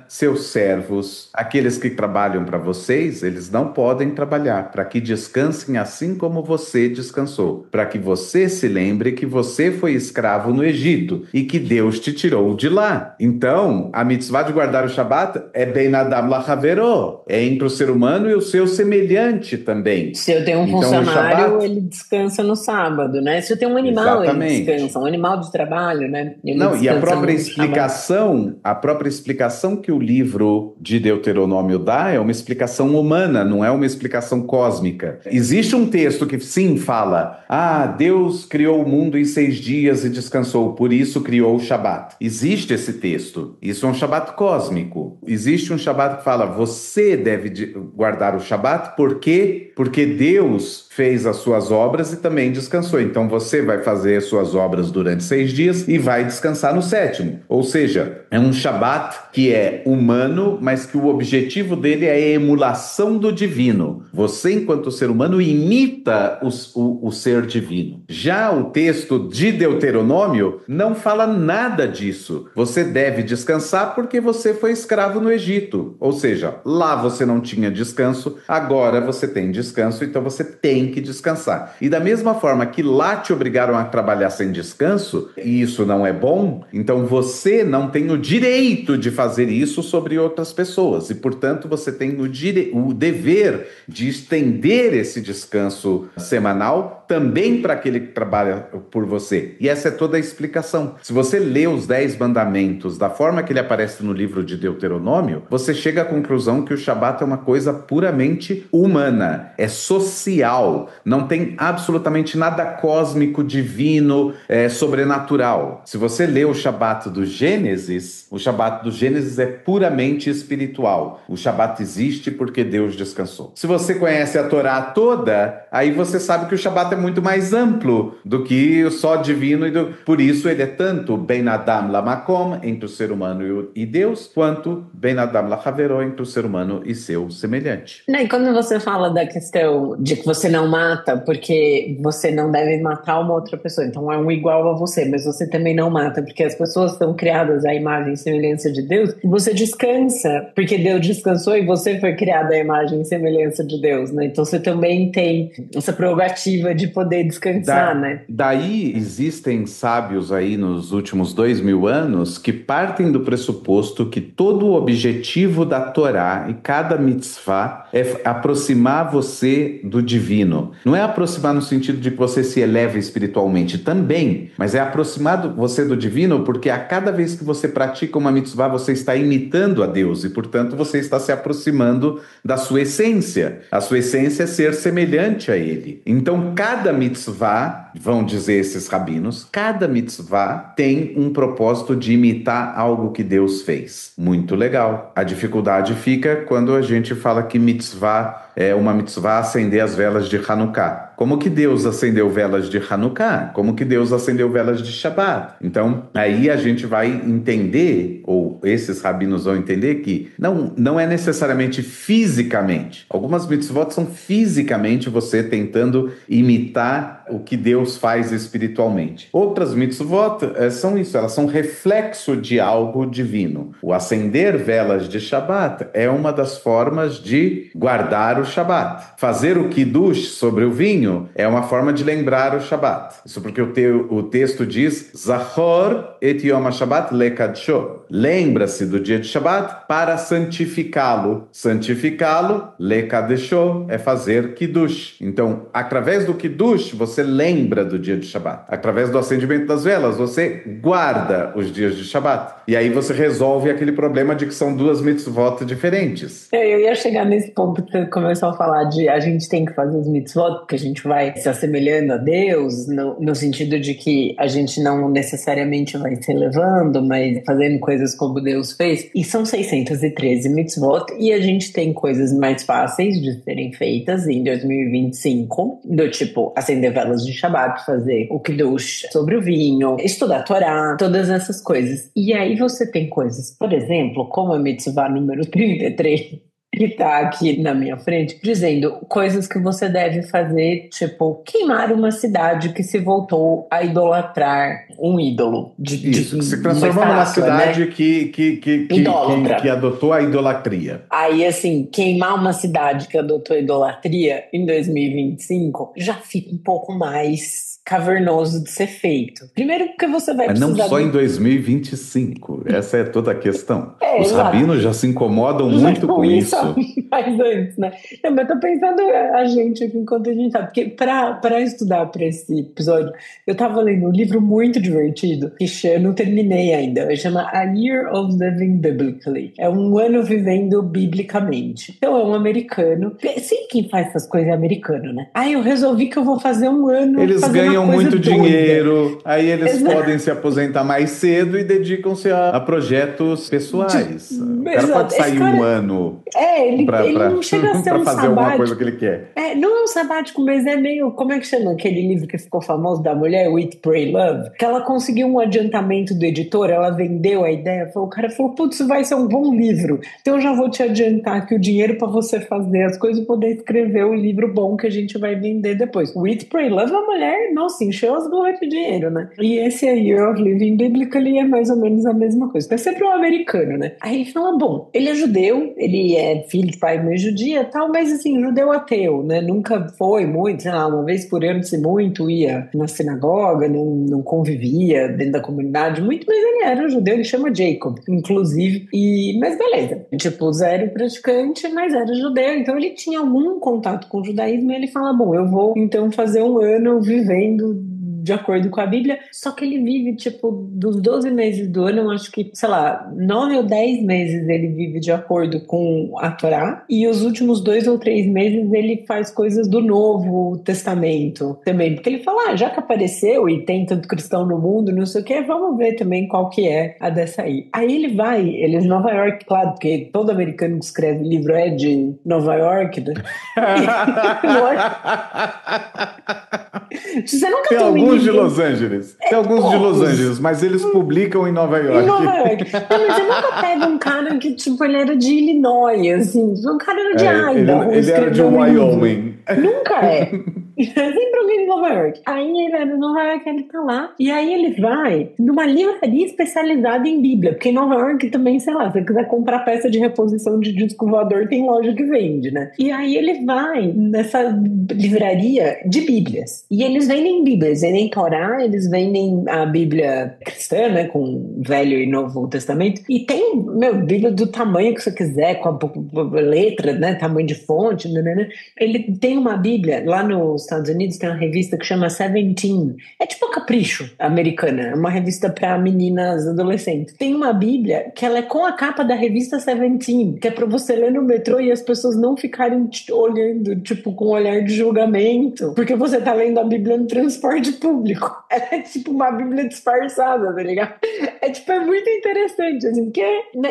seus servos, aqueles que trabalham para vocês, eles não podem trabalhar, para que descansem assim como você descansou, para que você se lembre que você foi escravo no Egito e que Deus te tirou de lá. Então, a mitzvah de guardar o Shabat é ben adam lahavero, é entre o ser humano e o seu semelhante também. Se eu tenho um funcionário, ele descansa no sábado, né? Se eu tenho um animal, exatamente, ele descansa. Um animal de trabalho, né? Não, e a própria explicação que o livro de Deuteronômio dá é uma explicação humana, não é uma explicação cósmica. Existe um texto que sim fala, Deus criou o mundo em 6 dias e descansou, por isso criou o Shabat. Existe esse texto. Isso é um Shabat cósmico. Existe um Shabat que fala, você deve guardar o Shabat, por quê? Porque Deus fez as suas obras e também descansou. Então você vai fazer as suas obras durante 6 dias e vai descansar no 7º. Ou seja, é um Shabat que é humano, mas que o objetivo dele é a emulação do divino. Você, enquanto ser humano, imita o ser divino. Já o texto de Deuteronômio não fala nada disso. Você deve descansar porque você foi escravo no Egito. Ou seja, lá você você não tinha descanso, agora você tem descanso, então você tem que descansar. E da mesma forma que lá te obrigaram a trabalhar sem descanso, e isso não é bom, então você não tem o direito de fazer isso sobre outras pessoas. E, portanto, você tem o dever de estender esse descanso semanal também para aquele que trabalha por você. E essa é toda a explicação. Se você lê os 10 mandamentos da forma que ele aparece no livro de Deuteronômio, você chega à conclusão que o Shabat é uma coisa puramente humana, é social, não tem absolutamente nada cósmico, divino, sobrenatural. Se você lê o Shabat do Gênesis, o Shabat do Gênesis é puramente espiritual. O Shabat existe porque Deus descansou. Se você conhece a Torá toda, aí você sabe que o Shabat é muito mais amplo do que só divino, por isso ele é tanto Ben Adam Lamakom, entre o ser humano e Deus, quanto Ben Adam Lachavero, entre o ser humano e seu semelhante. E quando você fala da questão de que você não mata porque você não deve matar uma outra pessoa, então é um igual a você, mas você também não mata porque as pessoas são criadas à imagem e semelhança de Deus, e você descansa porque Deus descansou e você foi criado à imagem e semelhança de Deus, né? Então você também tem essa prerrogativa de poder descansar, né? Daí existem sábios aí nos últimos 2000 anos que partem do pressuposto que todo o objetivo da Torá e cada mitzvah é aproximar você do divino. Não é aproximar no sentido de que você se eleve espiritualmente também, mas é aproximar você do divino porque a cada vez que você pratica uma mitzvah, você está imitando a Deus e, portanto, você está se aproximando da sua essência. A sua essência é ser semelhante a Ele. Então, cada mitzvah, vão dizer esses rabinos, cada mitzvah tem um propósito de imitar algo que Deus fez. Muito legal. A dificuldade fica quando a gente fala que mitzvah é uma mitzvah acender as velas de Hanukkah. Como que Deus acendeu velas de Hanukkah? Como que Deus acendeu velas de Shabbat? Então, aí a gente vai entender, ou esses rabinos vão entender que não é necessariamente fisicamente. Algumas mitzvot são fisicamente você tentando imitar o que Deus faz espiritualmente. Outras mitzvot são isso, elas são reflexo de algo divino. O acender velas de Shabbat é uma das formas de guardar o Shabbat. Fazer o kiddush sobre o vinho é uma forma de lembrar o Shabbat. Isso porque o texto diz Zachor et Yom HaShabbat lekadsho. Lembra-se do dia de Shabbat para santificá-lo. Santificá-lo, lekadesho, é fazer kiddush. Então, através do kiddush, você lembra do dia de Shabbat. Através do acendimento das velas, você guarda os dias de Shabbat. E aí você resolve aquele problema de que são duas mitzvot diferentes. Eu ia chegar nesse ponto que você começou a falar de a gente tem que fazer os mitzvot porque a gente vai se assemelhando a Deus, no sentido de que a gente não necessariamente vai se elevando, mas fazendo coisas como Deus fez. E são 613 mitzvot e a gente tem coisas mais fáceis de serem feitas em 2025, do tipo acender velas de Shabbat, fazer o kiddush sobre o vinho, estudar a Torá, todas essas coisas. E aí você tem coisas, por exemplo, como a mitzvah número 33, que tá aqui na minha frente, dizendo coisas que você deve fazer, tipo, queimar uma cidade que se voltou a idolatrar um ídolo. Isso, que se transformou numa cidade, né? que adotou a idolatria. Aí, assim, queimar uma cidade que adotou a idolatria em 2025 já fica um pouco mais cavernoso de ser feito. Primeiro porque você vai precisar... Não só em 2025, essa é toda a questão. Os rabinos já se incomodam muito com isso. Mas antes, né? Não, mas eu tô pensando a gente aqui enquanto a gente tá, porque para estudar para esse episódio, eu tava lendo um livro muito divertido, que eu não terminei ainda, chama A Year of Living Biblically. É um ano vivendo biblicamente. Então é um americano, sempre quem faz essas coisas é americano, né? Aí eu resolvi que eu vou fazer um ano. Eles ganham muito dinheiro, aí eles podem se aposentar mais cedo e dedicam-se a projetos pessoais. O cara pode sair um ano ele não chega a ser pra um fazer sabático. alguma coisa que ele quer. Não é um sabático, mas é meio... Como é que chama aquele livro que ficou famoso da mulher, Eat, Pray, Love? Que ela conseguiu um adiantamento do editor, ela vendeu a ideia, o cara falou, putz, isso vai ser um bom livro. Então eu já vou te adiantar aqui o dinheiro pra você fazer as coisas e poder escrever o livro bom que a gente vai vender depois. Eat, Pray, Love, a mulher, nossa, encheu as gorras de dinheiro, né? E esse A Year of Living Biblically é mais ou menos a mesma coisa. É sempre um americano, né? Aí ele fala, bom, ele é judeu, ele é filho de pai meio judia e tal, mas assim, judeu ateu, né? Nunca foi muito, sei lá, uma vez por ano, se muito, ia na sinagoga, não convivia dentro da comunidade muito, mas ele era um judeu, ele chama Jacob, inclusive, mas beleza, tipo, zero praticante, mas era judeu, então ele tinha algum contato com o judaísmo e ele fala, bom, eu vou então fazer um ano vivendo de acordo com a Bíblia, só que ele vive, tipo, dos 12 meses do ano, eu acho que, sei lá, 9 ou 10 meses ele vive de acordo com a Torá, e os últimos 2 ou 3 meses ele faz coisas do Novo Testamento também, porque ele fala, já que apareceu e tem tanto cristão no mundo, não sei o que, vamos ver também qual que é a dessa aí. Aí ele é de Nova York, claro, porque todo americano que escreve livro é de Nova York, né? Você nunca tem alguns de Los Angeles. Tem alguns de Los Angeles, mas eles publicam em Nova York. Em Nova York. Não, mas você nunca pega um cara que, tipo, ele era de Illinois, assim. Um cara era de Idaho. Ele era de Wyoming. Nunca é. É sempre alguém de Nova York. Aí ele era de Nova York, ele tá lá. E aí ele vai numa livraria especializada em Bíblia. Porque em Nova York também, sei lá, se você quiser comprar peça de reposição de disco voador, tem loja que vende, né? E aí ele vai nessa livraria de Bíblias. E eles vendem Bíblias, vendem Torá, eles vendem a Bíblia cristã, né? Com Velho e Novo Testamento. E tem, Bíblia do tamanho que você quiser, com a letra, né? Tamanho de fonte, né? Ele tem uma Bíblia lá nos Estados Unidos, tem uma revista que chama Seventeen. É tipo a Capricho americana, é uma revista para meninas adolescentes. Tem uma Bíblia que ela é com a capa da revista Seventeen, que é para você ler no metrô e as pessoas não ficarem olhando, tipo, com um olhar de julgamento, porque você tá lendo a Bíblia no transporte público. É tipo uma Bíblia disfarçada, tá ligado? É muito interessante, assim, porque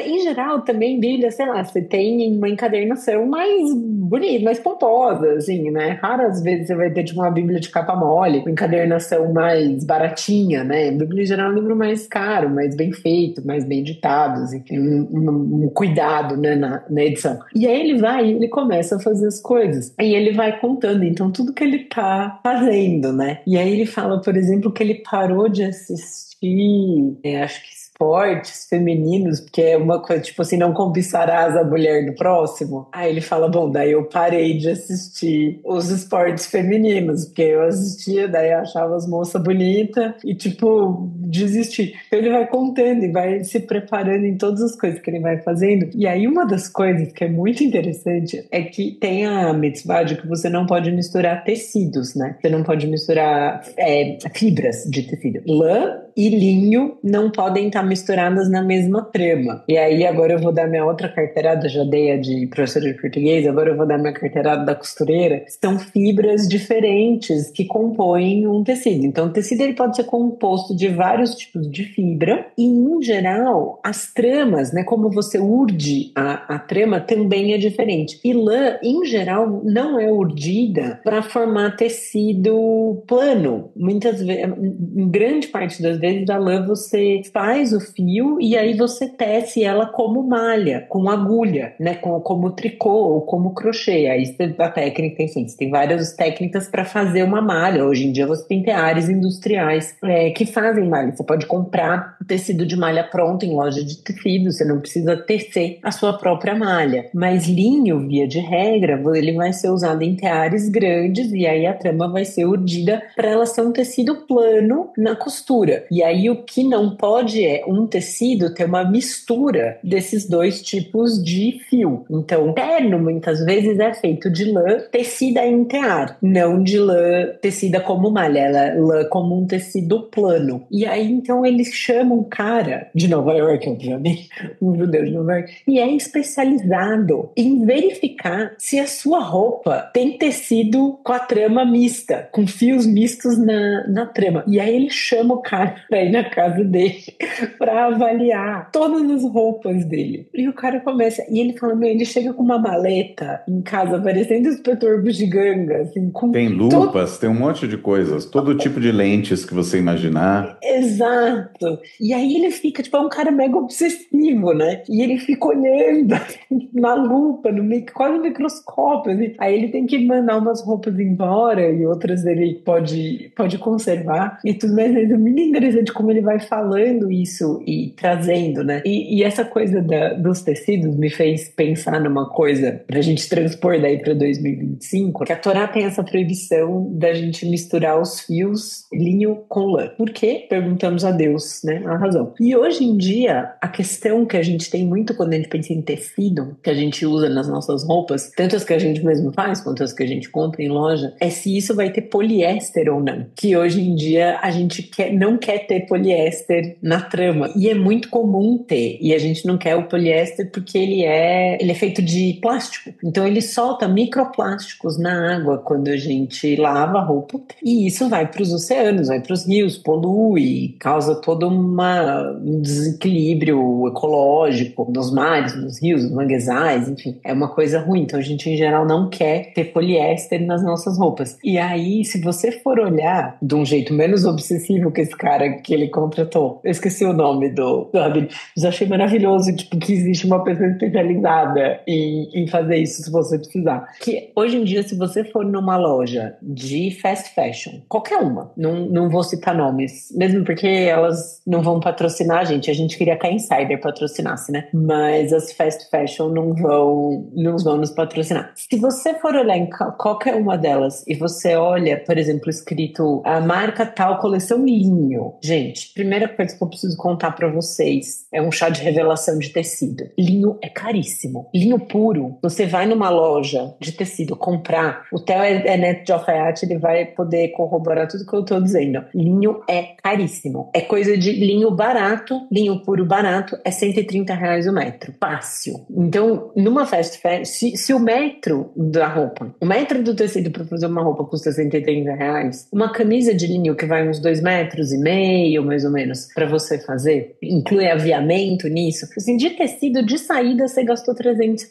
em geral também Bíblia, sei lá, você tem uma encadernação mais bonita, mais pomposa, assim, né? Raras vezes você vai ter tipo uma Bíblia de capa mole, com encadernação mais baratinha, né? A Bíblia em geral é um livro mais caro, mais bem feito, mais bem editado, assim, tem um cuidado, né, na edição. E aí ele começa a fazer as coisas. Aí ele vai contando, então, tudo que ele tá fazendo, né? E aí ele fala, por exemplo, que ele parou de assistir, acho que esportes femininos, porque é uma coisa, tipo assim, não cobiçarás a mulher do próximo. Aí ele fala, bom, daí eu parei de assistir os esportes femininos, porque eu assistia, daí eu achava as moças bonitas e, tipo, desisti. Então ele vai contando e vai se preparando em todas as coisas que ele vai fazendo. E aí uma das coisas que é muito interessante é que tem a mitzvah de que você não pode misturar tecidos, né? Você não pode misturar fibras de tecido. Lã e linho não podem estar misturadas na mesma trama. E aí agora eu vou dar minha outra carteirada, já dei a de professora de português, agora eu vou dar minha carteirada da costureira. São fibras diferentes que compõem um tecido. Então o tecido ele pode ser composto de vários tipos de fibra e em geral as tramas, né, como você urde a trama também é diferente. E lã em geral não é urdida para formar tecido plano. Muitas vezes, em grande parte das vezes a lã você faz o fio e aí você tece ela como malha, com agulha, né? Como tricô ou como crochê. Aí a técnica, enfim, você tem várias técnicas para fazer uma malha. Hoje em dia você tem teares industriais que fazem malha. Você pode comprar tecido de malha pronto em loja de tecido, você não precisa tecer a sua própria malha. Mas linho, via de regra, ele vai ser usado em teares grandes e aí a trama vai ser urdida para ela ser um tecido plano na costura. E aí o que não pode é um tecido ter uma mistura desses dois tipos de fio. Então, o terno muitas vezes é feito de lã tecida em tear, não de lã tecida como malha, ela é lã como um tecido plano. E aí, então, eles chamam um cara de Nova York, obviamente, um judeu de Nova York, e é especializado em verificar se a sua roupa tem tecido com a trama mista, com fios mistos na trama. E aí ele chama o cara pra ir na casa dele pra avaliar todas as roupas dele. E o cara começa, e ele fala, ele chega com uma maleta em casa, parecendo o inspetor bugiganga, assim, com tem lupas, tem um monte de coisas, todo tipo de lentes que você imaginar. Exato. E aí ele fica, tipo, é um cara mega obsessivo, né? E ele fica olhando na lupa, quase no microscópio. Assim. Aí ele tem que mandar umas roupas embora e outras ele pode conservar e tudo mais. É muito interessante como ele vai falando isso e trazendo, né? E essa coisa dos tecidos me fez pensar numa coisa pra gente transpor daí pra 2025, que a Torá tem essa proibição da gente misturar os fios linho com lã. Por quê? Perguntamos a Deus, né? A razão. E hoje em dia, a questão que a gente tem muito quando a gente pensa em tecido, que a gente usa nas nossas roupas, tanto as que a gente mesmo faz, quanto as que a gente compra em loja, é se isso vai ter poliéster ou não. Que hoje em dia a gente não quer ter poliéster na trama. E é muito comum ter. E a gente não quer o poliéster porque ele é feito de plástico. Então ele solta microplásticos na água quando a gente lava a roupa. E isso vai para os oceanos, vai para os rios, polui, causa todo um desequilíbrio ecológico nos mares, nos rios, nos manguezais, enfim. É uma coisa ruim. Então a gente, em geral, não quer ter poliéster nas nossas roupas. E aí, se você for olhar de um jeito menos obsessivo que esse cara que ele contratou, eu esqueci o nome do Rabino, mas eu achei maravilhoso, tipo, que existe uma pessoa especializada em fazer isso se você precisar. Que hoje em dia, se você for numa loja de fast fashion, qualquer uma, não vou citar nomes, mesmo porque elas não vão patrocinar a gente queria que a Insider patrocinasse, né? Mas as fast fashion não vão nos patrocinar. Se você for olhar em qualquer uma delas e você olha, por exemplo, escrito a marca tal, coleção linho. Gente, primeira coisa que eu preciso contar pra vocês é um chá de revelação de tecido. Linho é caríssimo. Linho puro, você vai numa loja de tecido comprar, o Theo é neto de alfaiate, ele vai poder corroborar tudo que eu tô dizendo. Linho é caríssimo. É coisa de linho barato, linho puro barato, é R$ 130 o metro. Fácil. Então, numa fast fashion, se o metro da roupa, o metro do tecido para fazer uma roupa custa R$ 130, uma camisa de linho que vai uns 2,5 metros, mais ou menos, para você fazer, inclui aviamento nisso, assim, de tecido de saída você gastou R$ 300.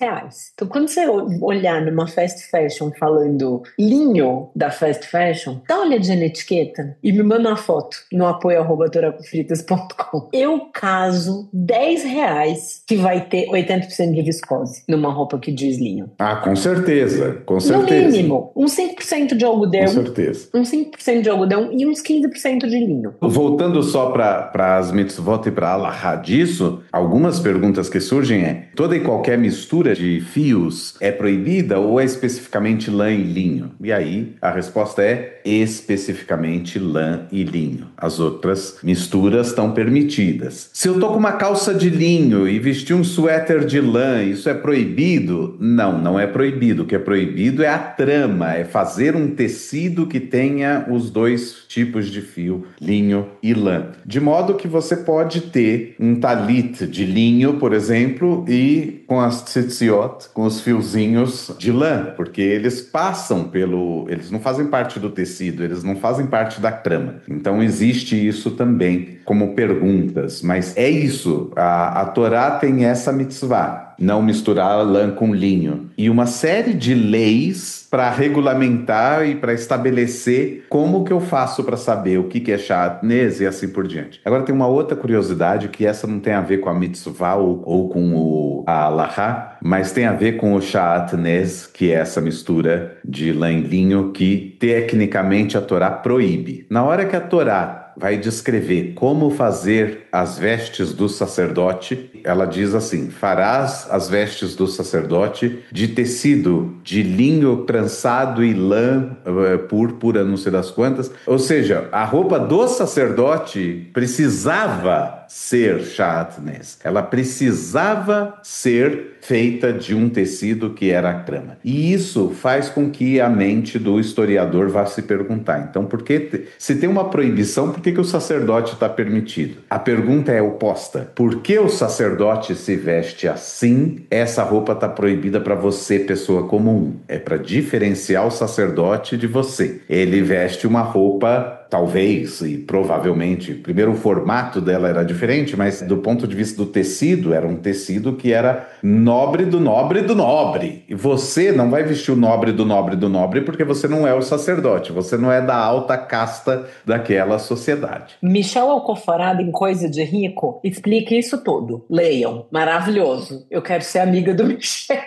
Então, quando você olhar numa fast fashion falando linho da fast fashion, dá uma olhadinha na etiqueta e me manda uma foto no apoio@toracofritas.com. Eu caso R$ 10 que vai ter 80% de viscose numa roupa que diz linho. Ah, com certeza, com No certeza. mínimo, uns 5% de algodão. Com certeza. Uns 5% de algodão e uns 15% de linho. Voltando só para as mitzvot e para a alahá disso, algumas perguntas que surgem é: toda e qualquer mistura de fios é proibida ou é especificamente lã e linho? E aí a resposta é especificamente lã e linho. As outras misturas estão permitidas. Se eu tô com uma calça de linho e vestir um suéter de lã, isso é proibido? Não, não é proibido. O que é proibido é a trama, é fazer um tecido que tenha os dois tipos de fio, linho e lã. De modo que você pode ter um talit de linho, por exemplo, e com as tzitziot, com os fiozinhos de lã, porque eles passam eles não fazem parte do tecido, eles não fazem parte da trama. Então existe isso também como perguntas, mas é isso, a Torá tem essa mitzvah, não misturar lã com linho, e uma série de leis para regulamentar e para estabelecer como que eu faço para saber o que é shatnez e assim por diante. Agora tem uma outra curiosidade que essa não tem a ver com a mitzvah ou com a alahá, mas tem a ver com o shatnez, que é essa mistura de lã e linho que tecnicamente a Torá proíbe. Na hora que a Torá vai descrever como fazer as vestes do sacerdote, ela diz assim: farás as vestes do sacerdote de tecido de linho trançado e lã púrpura, não sei das quantas. Ou seja, a roupa do sacerdote precisava ser shatnez. Ela precisava ser feita de um tecido que era a trama. E isso faz com que a mente do historiador vá se perguntar: então, se tem uma proibição, por que o sacerdote está permitido? A pergunta é oposta. Por que o sacerdote se veste assim? Essa roupa está proibida para você, pessoa comum. É para diferenciar o sacerdote de você. Ele veste uma roupa talvez e provavelmente, primeiro o formato dela era diferente, mas do ponto de vista do tecido, era um tecido que era nobre do nobre do nobre. E você não vai vestir o nobre do nobre do nobre porque você não é o sacerdote, você não é da alta casta daquela sociedade. Michel Alcoforado em Coisa de Rico explica isso tudo. Leiam. Maravilhoso. Eu quero ser amiga do Michel.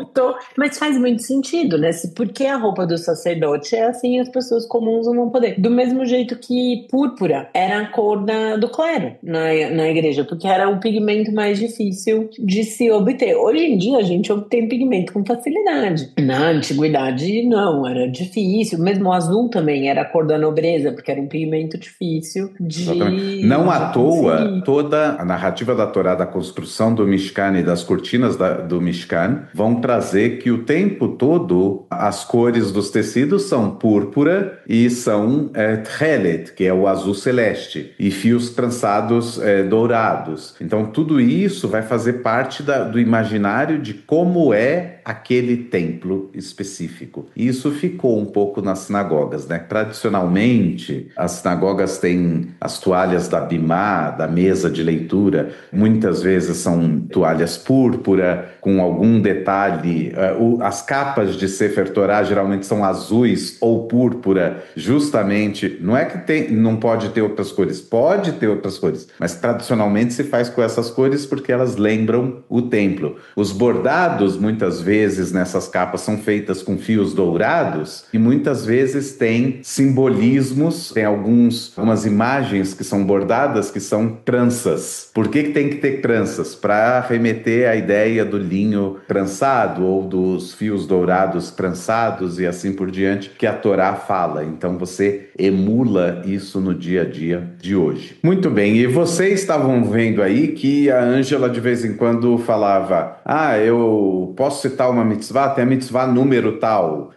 Então, mas faz muito sentido, né? Porque a roupa do sacerdote é assim, as pessoas comuns não vão poder. Do mesmo jeito que púrpura era a cor do clero na igreja, porque era o pigmento mais difícil de se obter. Hoje em dia a gente obtém pigmento com facilidade. Na antiguidade, não, era difícil. Mesmo o azul também era a cor da nobreza, porque era um pigmento difícil de. Não à toa, conseguir. toda a narrativa da Torá, da construção do Mishkan e das cortinas do Mishkan, vão trazer que o tempo todo as cores dos tecidos são púrpura e são tchelet, que é o azul celeste, e fios trançados dourados. Então tudo isso vai fazer parte do imaginário de como é aquele templo específico. E isso ficou um pouco nas sinagogas, né? Tradicionalmente, as sinagogas têm as toalhas da bimá, da mesa de leitura, muitas vezes são toalhas púrpura, com algum detalhe. As capas de Sefer Torah geralmente são azuis ou púrpura, justamente. Não é que não pode ter outras cores, pode ter outras cores, mas tradicionalmente se faz com essas cores porque elas lembram o templo. Os bordados, muitas vezes, nessas capas são feitas com fios dourados e muitas vezes tem simbolismos, tem algumas imagens que são bordadas que são tranças. Por que tem que ter tranças? Para remeter à ideia do linho trançado ou dos fios dourados trançados e assim por diante, que a Torá fala. Então você emula isso no dia a dia de hoje. Muito bem, e vocês estavam vendo aí que a Ângela de vez em quando falava: eu posso citar uma mitzvah? Tem a mitzvah número tal.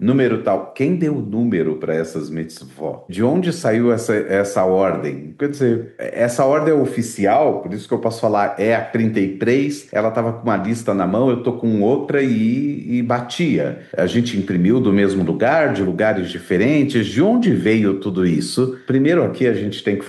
Quem deu o número para essas mitzvot? De onde saiu essa ordem? Quer dizer, essa ordem é oficial, por isso que eu posso falar, é a 33, ela estava com uma lista na mão, eu tô com outra e batia. A gente imprimiu do mesmo lugar, de lugares diferentes. De onde veio tudo isso? Primeiro aqui a gente tem que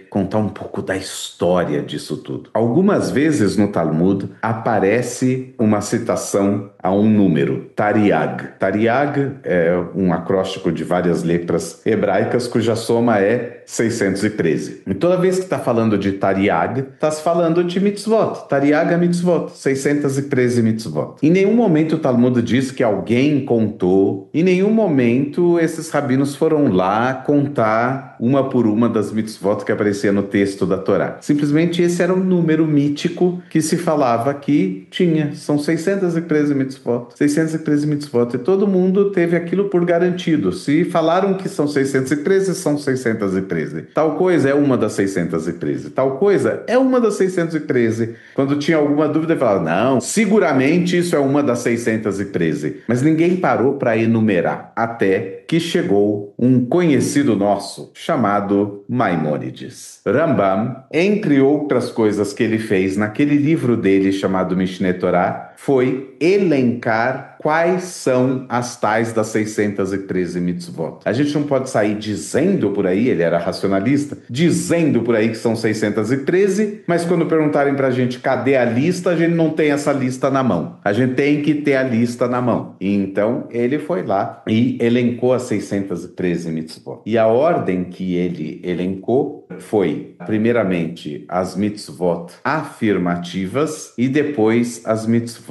contar um pouco da história disso tudo. Algumas vezes no Talmud aparece uma citação a um número, Tariag. Tariag é um acróstico de várias letras hebraicas cuja soma é 613. E toda vez que está falando de Tariag, está se falando de mitzvot. Tariag é mitzvot, 613 mitzvot. Em nenhum momento o Talmud diz que alguém contou, em nenhum momento esses rabinos foram lá contar uma por uma das mitzvot que aparecia no texto da Torá. Simplesmente esse era um número mítico que se falava que tinha. São 613 mitzvot. 613 mitzvot. E todo mundo teve aquilo por garantido. Se falaram que são 613, são 613. Tal coisa é uma das 613. Tal coisa é uma das 613. Quando tinha alguma dúvida, falava: não, seguramente isso é uma das 613. Mas ninguém parou para enumerar. Até que chegou um conhecido nosso chamado Maimônides. Rambam, entre outras coisas que ele fez naquele livro dele chamado Mishneh Torah, foi elencar quais são as tais das 613 mitzvot. A gente não pode sair dizendo por aí, ele era racionalista, dizendo por aí que são 613, mas quando perguntarem pra gente cadê a lista, a gente não tem essa lista na mão. A gente tem que ter a lista na mão. E então ele foi lá e elencou as 613 mitzvot. E a ordem que ele elencou foi, primeiramente, as mitzvot afirmativas e depois as mitzvot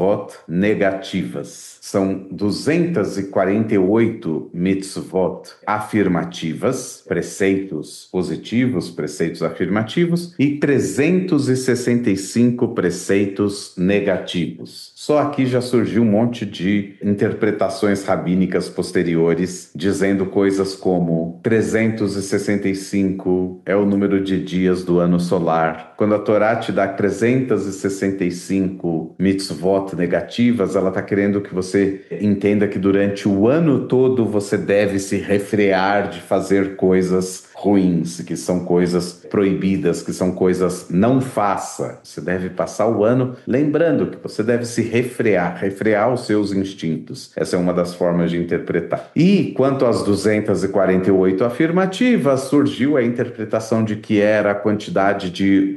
negativas. São 248 mitzvot afirmativas, preceitos positivos, preceitos afirmativos, e 365 preceitos negativos. Só aqui já surgiu um monte de interpretações rabínicas posteriores, dizendo coisas como 365 é o número de dias do ano solar. Quando a Torá te dá 365 mitzvot negativas, ela está querendo que você entenda que durante o ano todo você deve se refrear de fazer coisas ruins, que são coisas proibidas, que são coisas não faça. Você deve passar o ano lembrando que você deve se refrear os seus instintos. Essa é uma das formas de interpretar. E quanto às 248 afirmativas, surgiu a interpretação de que era a quantidade de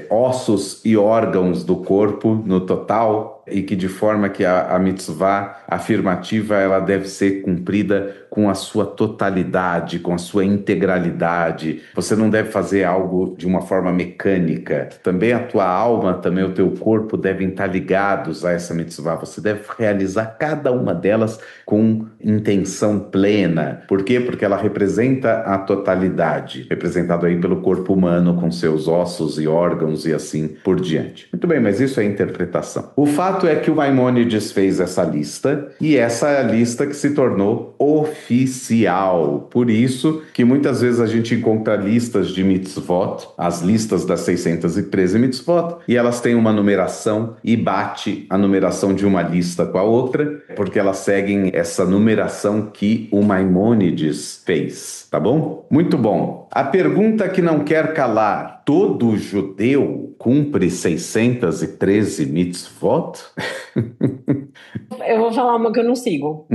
ossos e órgãos do corpo no total, e que de forma que a mitzvah afirmativa ela deve ser cumprida com a sua totalidade, com a sua integralidade. Você não deve fazer algo de uma forma mecânica. Também a tua alma, também o teu corpo devem estar ligados a essa mitzvah. Você deve realizar cada uma delas com intenção plena. Por quê? Porque ela representa a totalidade, representado aí pelo corpo humano, com seus ossos e órgãos e assim por diante. Muito bem, mas isso é interpretação. O fato é que o Maimônides fez essa lista, e essa é a lista que se tornou oficial. Por isso que muitas vezes a gente encontra listas de mitzvot, as listas das 613 mitzvot, e elas têm uma numeração e bate a numeração de uma lista com a outra, porque elas seguem essa numeração que o Maimônides fez, tá bom? Muito bom. A pergunta que não quer calar: todo judeu cumpre 613 mitzvot? Eu vou falar uma que eu não sigo.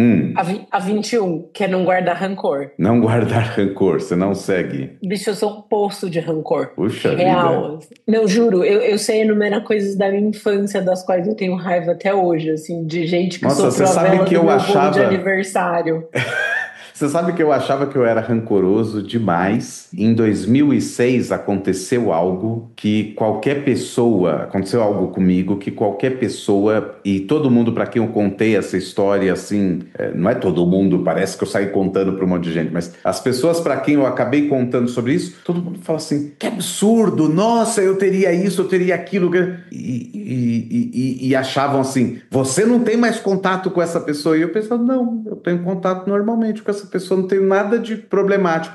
A 21, que é não guardar rancor. Não guardar rancor, você não segue. Bicho, eu sou um poço de rancor. Puxa real. vida. Não, juro, eu sei enumerar coisas da minha infância, das quais eu tenho raiva até hoje, assim, de gente que Nossa, soprou você a sabe vela que do eu meu achava... bolo de aniversário. Você sabe que eu achava que eu era rancoroso demais. Em 2006 aconteceu algo que qualquer pessoa, aconteceu algo comigo que qualquer pessoa, e todo mundo para quem eu contei essa história, assim, não é todo mundo, parece que eu saí contando para um monte de gente, mas as pessoas para quem eu acabei contando sobre isso, todo mundo fala assim, que absurdo, nossa, eu teria isso, eu teria aquilo, e achavam assim, você não tem mais contato com essa pessoa, e eu pensava, não, eu tenho contato normalmente com essa pessoa, não tem nada de problemático.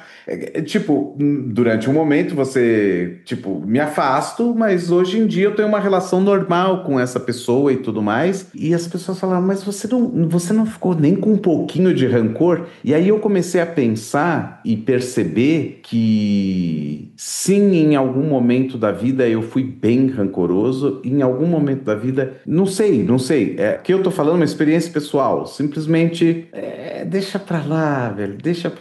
Tipo, durante um momento você, me afasto, mas hoje em dia eu tenho uma relação normal com essa pessoa e tudo mais. E as pessoas falaram, mas você não ficou nem com um pouquinho de rancor? E aí eu comecei a pensar e perceber que sim, em algum momento da vida eu fui bem rancoroso, e em algum momento da vida, não sei, que eu tô falando uma experiência pessoal, simplesmente deixa pra lá, velho, deixa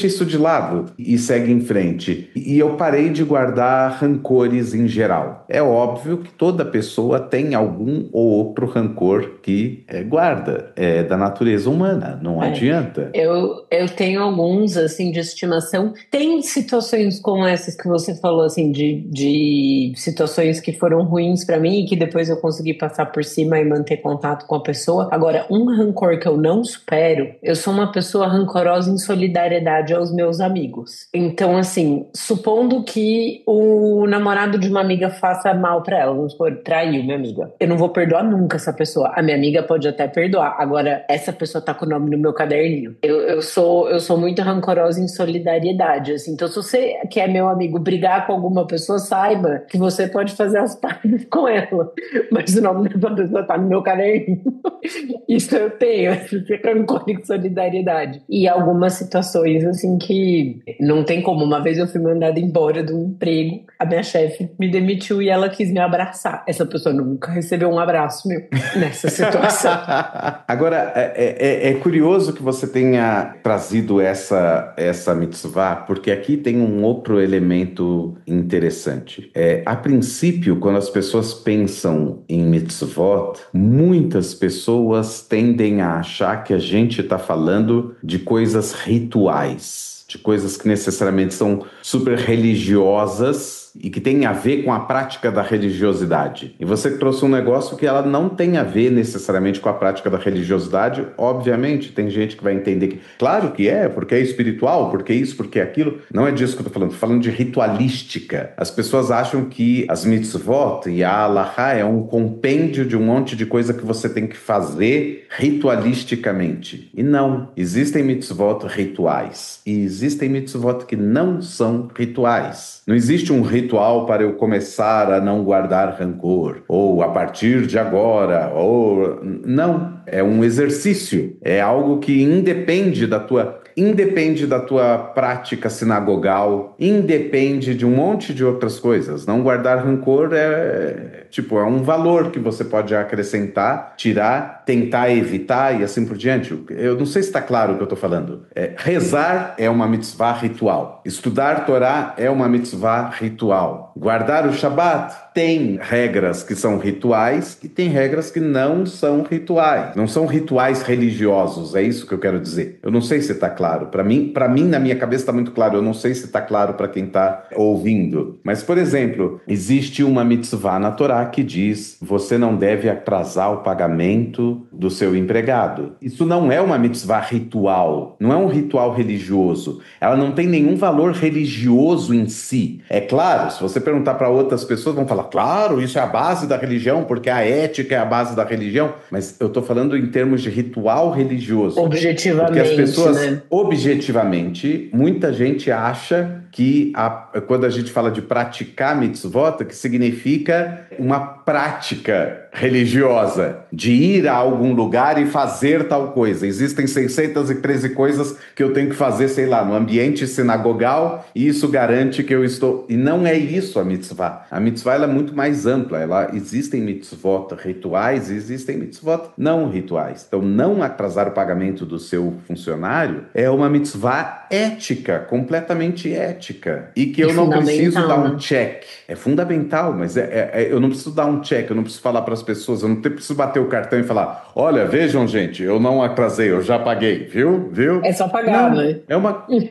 isso de lado e segue em frente. E eu parei de guardar rancores em geral. É óbvio que toda pessoa tem algum ou outro rancor que guarda, é da natureza humana, não adianta. Eu tenho alguns, assim, de estimação. Tem situações como essas que você falou, assim, de situações que foram ruins pra mim e que depois eu consegui passar por cima e manter contato com a pessoa. Agora, um rancor que eu não supero, eu sou uma pessoa rancorosa em solidariedade aos meus amigos. Então, assim, supondo que o namorado de uma amiga faça mal pra ela, vamos supor, traiu minha amiga. Eu não vou perdoar nunca essa pessoa. A minha amiga pode até perdoar. Agora, essa pessoa tá com o nome no meu caderninho. Eu sou muito rancorosa em solidariedade, assim. Então, se você que é meu amigo brigar com alguma pessoa, saiba que você pode fazer as pazes com ela. Mas o nome dessa pessoa tá no meu caderninho. Isso eu tenho, esse rancor em solidariedade. E algumas situações, assim, que não tem como. Uma vez eu fui mandada embora de um emprego, a minha chefe me demitiu e ela quis me abraçar. Essa pessoa nunca recebeu um abraço meu nessa situação. Agora, é curioso que você tenha trazido essa mitzvah, porque aqui tem um outro elemento interessante. A princípio, quando as pessoas pensam em mitzvot, muitas pessoas tendem a achar que a gente está falando de coisas rituais, de coisas que necessariamente são super religiosas e que tem a ver com a prática da religiosidade. E você trouxe um negócio que ela não tem a ver necessariamente com a prática da religiosidade. Obviamente, tem gente que vai entender que, claro que porque é espiritual, porque isso, porque aquilo. Não é disso que eu tô falando de ritualística. As pessoas acham que as mitzvot e a halakha é um compêndio de um monte de coisa que você tem que fazer ritualisticamente. E não. Existem mitzvot rituais. E existem mitzvot que não são rituais. Não existe um ritual para eu começar a não guardar rancor, ou a partir de agora, ou... Não. É um exercício, é algo que independe da tua prática sinagogal, independe de um monte de outras coisas. Não guardar rancor é um valor que você pode acrescentar, tirar, tentar evitar e assim por diante. Eu não sei se está claro o que eu estou falando. Rezar é uma mitzvah ritual. Estudar Torá é uma mitzvah ritual. Guardar o Shabat tem regras que são rituais e tem regras que não são rituais. Não são rituais religiosos, é isso que eu quero dizer. Eu não sei se está claro. Para mim, na minha cabeça está muito claro. Eu não sei se está claro para quem está ouvindo. Mas, por exemplo, existe uma mitzvah na Torá que diz: você não deve atrasar o pagamento do seu empregado. Isso não é uma mitzvah ritual, não é um ritual religioso. Ela não tem nenhum valor religioso em si. É claro, se você perguntar para outras pessoas, vão falar: claro, isso é a base da religião, porque a ética é a base da religião. Mas eu estou falando em termos de ritual religioso. Objetivamente, porque as pessoas, né? Objetivamente, muita gente acha que quando a gente fala de praticar mitzvot, que significa uma prática religiosa, de ir a algum lugar e fazer tal coisa. Existem 613 coisas que eu tenho que fazer, sei lá, no ambiente sinagogal, e isso garante que eu estou... E não é isso a mitzvah. A mitzvah ela é muito mais ampla. Existem mitzvot rituais e existem mitzvot não rituais. Então, não atrasar o pagamento do seu funcionário é uma mitzvah ética, completamente ética. E que eu não preciso dar um check. É fundamental, mas eu não preciso dar um check, eu não preciso falar para as pessoas, eu não preciso bater o cartão e falar: olha, vejam, gente, eu não atrasei, eu já paguei, viu? É só pagar, não, né?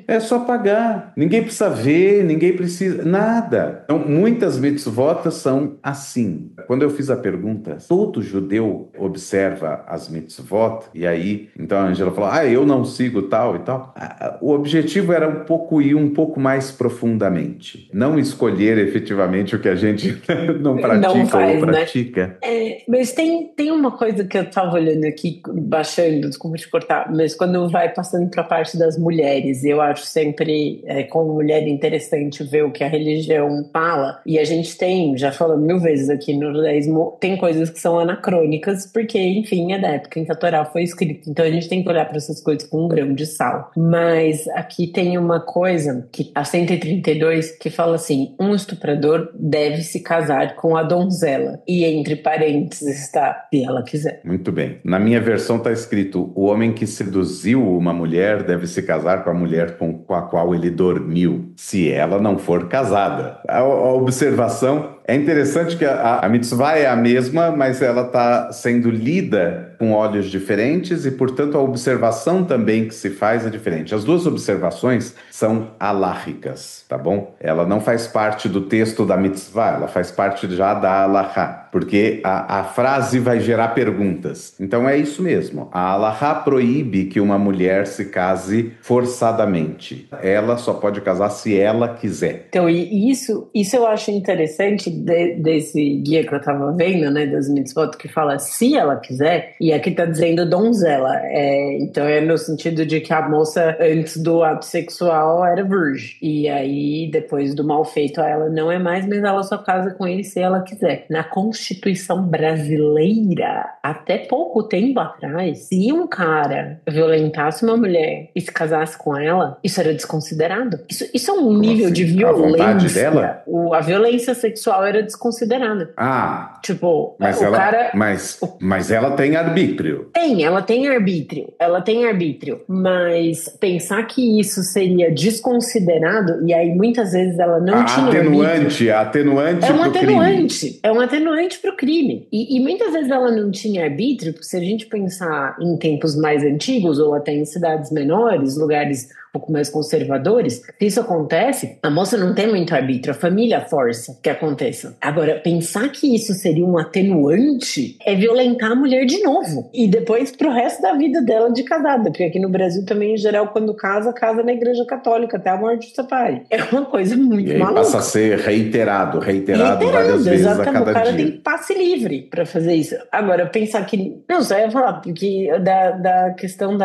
É só pagar. Ninguém precisa ver, ninguém precisa... Nada. Então, muitas mitzvot são assim. Quando eu fiz a pergunta, todo judeu observa as mitzvot, e aí, então a Angela falou: eu não sigo tal e tal. O objetivo era ir um pouco mais profundamente. Não escolher efetivamente o que a gente não pratica não faz, ou pratica. Né? Mas tem uma coisa que eu estava olhando aqui, baixando, desculpa te cortar, mas quando vai passando para a parte das mulheres, eu acho sempre, como mulher, interessante ver o que a religião fala. E a gente tem, já falando 1000 vezes aqui no judaísmo, tem coisas que são anacrônicas, porque, enfim, é da época em que a Torá foi escrita. Então a gente tem que olhar para essas coisas com um grão de sal. Mas aqui tem uma coisa, a 132, que fala assim: um estuprador deve se casar com a donzela. E entre parênteses está: se ela quiser. Muito bem. Na minha versão está escrito: o homem que seduziu uma mulher deve se casar com a mulher com a qual ele dormiu, se ela não for casada. A observação é interessante que a mitzvah é a mesma, mas ela está sendo lida com olhos diferentes e, portanto, a observação também que se faz é diferente. As duas observações são alahicas, tá bom? Ela não faz parte do texto da mitzvah, ela faz parte já da alahá, porque a frase vai gerar perguntas. Então é isso mesmo. A alahá proíbe que uma mulher se case forçadamente. Ela só pode casar se ela quiser. Então, isso eu acho interessante desse guia que eu tava vendo, né, das mitzvot, que fala se ela quiser, e aqui tá dizendo donzela. Então é no sentido de que a moça, antes do ato sexual, era virgem. E aí, depois do mal feito, ela não é mais, mas ela só casa com ele se ela quiser. Na Constituição brasileira, até pouco tempo atrás, se um cara violentasse uma mulher e se casasse com ela, isso era desconsiderado. Isso é um nível de violência. A vontade dela? A violência sexual era desconsiderada. Tipo, mas mas ela tem arbítrio. Ela tem arbítrio. Mas pensar que isso seria desconsiderado, e aí muitas vezes ela não tinha arbítrio. A atenuante pro crime. É um atenuante pro crime. E muitas vezes ela não tinha arbítrio, porque se a gente pensar em tempos mais antigos, ou até em cidades menores, lugares um pouco mais conservadores, se isso acontece, a moça não tem muito arbítrio, a família força que aconteça. Agora, pensar que isso seria um atenuante é violentar a mulher de novo. E depois pro resto da vida dela de casada, porque aqui no Brasil também, em geral, quando casa na igreja católica, até a morte do seu pai. É uma coisa muito maluca. E passa a ser reiterado várias vezes a cada dia. O cara tem passe livre pra fazer isso. Agora, pensar que... Não, só ia falar, porque da questão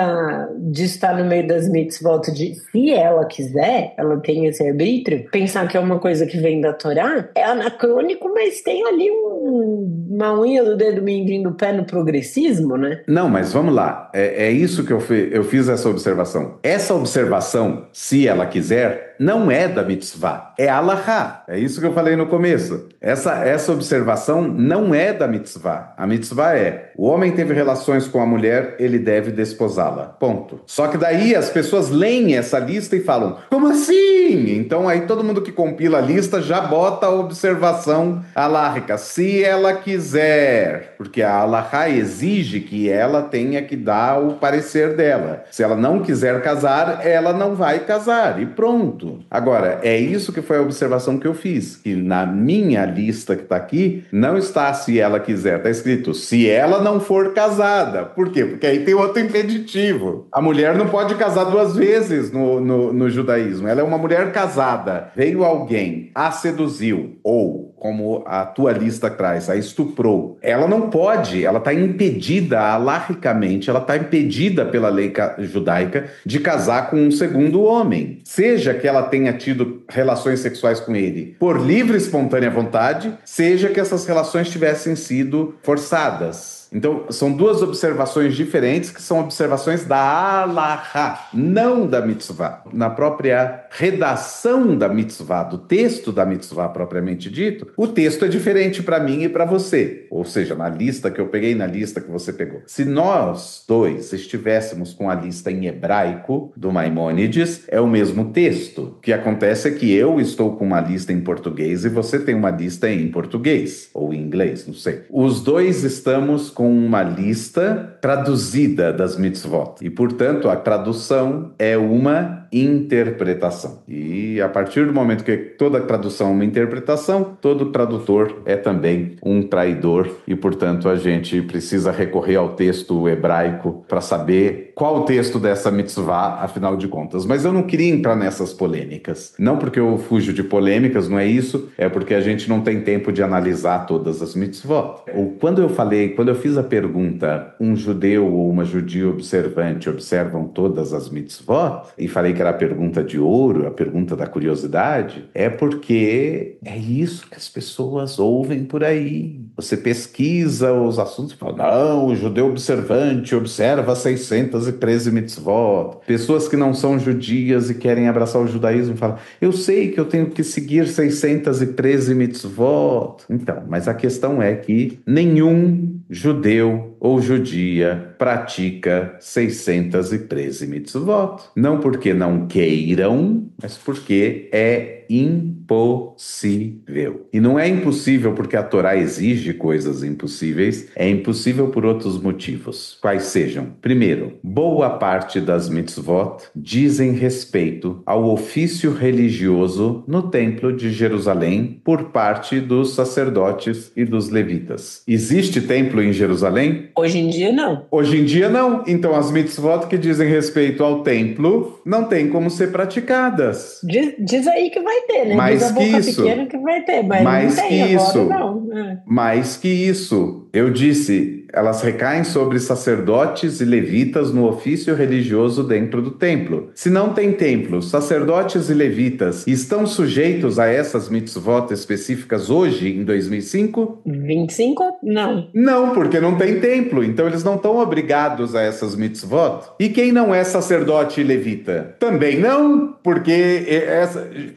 de estar no meio das mitzvot pode, se ela quiser, ela tem esse arbítrio, pensar que é uma coisa que vem da Torá, é anacrônico, mas tem ali uma unha do dedo mindinho do pé no progressismo, né? Não, mas vamos lá. É isso que eu fiz essa observação. Essa observação, se ela quiser, não é da mitzvah, é alahá. É isso que eu falei no começo. Essa observação não é da mitzvah. A mitzvah é: o homem teve relações com a mulher, ele deve desposá-la. Ponto. Só que daí as pessoas leem essa lista e falam: como assim? Então aí todo mundo que compila a lista já bota a observação aláhica, se ela quiser, porque a alahá exige que ela tenha que dar o parecer dela. Se ela não quiser casar, ela não vai casar e pronto. Agora, é isso que foi a observação que eu fiz, que na minha lista que está aqui, não está se ela quiser, está escrito se ela não for casada. Por quê? Porque aí tem outro impeditivo. A mulher não pode casar duas vezes no judaísmo. Ela é uma mulher casada. Veio alguém, a seduziu, ou, como a tua lista traz, a estuprou. Ela não pode, ela está impedida, alahicamente, ela está impedida pela lei judaica de casar com um segundo homem. Seja que ela tenha tido relações sexuais com ele por livre e espontânea vontade, seja que essas relações tivessem sido forçadas. Então, são duas observações diferentes que são observações da alahá, não da mitzvah. Na própria redação da mitzvah, do texto da mitzvah propriamente dito, o texto é diferente para mim e para você. Ou seja, na lista que eu peguei, na lista que você pegou. Se nós dois estivéssemos com a lista em hebraico do Maimônides, é o mesmo texto. O que acontece é que eu estou com uma lista em português e você tem uma lista em português, ou em inglês, não sei. Os dois estamos com uma lista traduzida das mitzvot. E, portanto, a tradução é uma interpretação. E a partir do momento que toda tradução é uma interpretação, todo tradutor é também um traidor. E, portanto, a gente precisa recorrer ao texto hebraico para saber qual o texto dessa mitzvah, afinal de contas. Mas eu não queria entrar nessas polêmicas. Não porque eu fujo de polêmicas, não é isso. É porque a gente não tem tempo de analisar todas as mitzvot. Ou quando eu fiz a pergunta, um judeu ou uma judia observante observam todas as mitzvot? E falei que era a pergunta de ouro, a pergunta da curiosidade, é porque é isso que as pessoas ouvem por aí. Você pesquisa os assuntos e fala: não, o judeu observante observa 613 mitzvot. Pessoas que não são judias e querem abraçar o judaísmo falam: eu sei que eu tenho que seguir 613 mitzvot. Então, mas a questão é que nenhum judeu ou judia pratica 613 mitzvot. Não porque não queiram, mas porque é impossível. E não é impossível porque a Torá exige coisas impossíveis, é impossível por outros motivos. Quais sejam? Primeiro, boa parte das mitzvot dizem respeito ao ofício religioso no Templo de Jerusalém por parte dos sacerdotes e dos levitas. Existe templo em Jerusalém? Hoje em dia, não. Hoje em dia, não. Então, as mitzvot que dizem respeito ao templo não têm como ser praticadas. Diz aí que vai ter, né? Mais diz a que boca isso. pequena que vai ter, mas Mais não que tem isso. agora, não. Mais que isso. Eu disse, elas recaem sobre sacerdotes e levitas no ofício religioso dentro do templo. Se não tem templo, sacerdotes e levitas estão sujeitos a essas mitzvot específicas hoje, em 2005? 25? Não. Não, porque não tem templo, então eles não estão obrigados a essas mitzvot. E quem não é sacerdote e levita? Também não, porque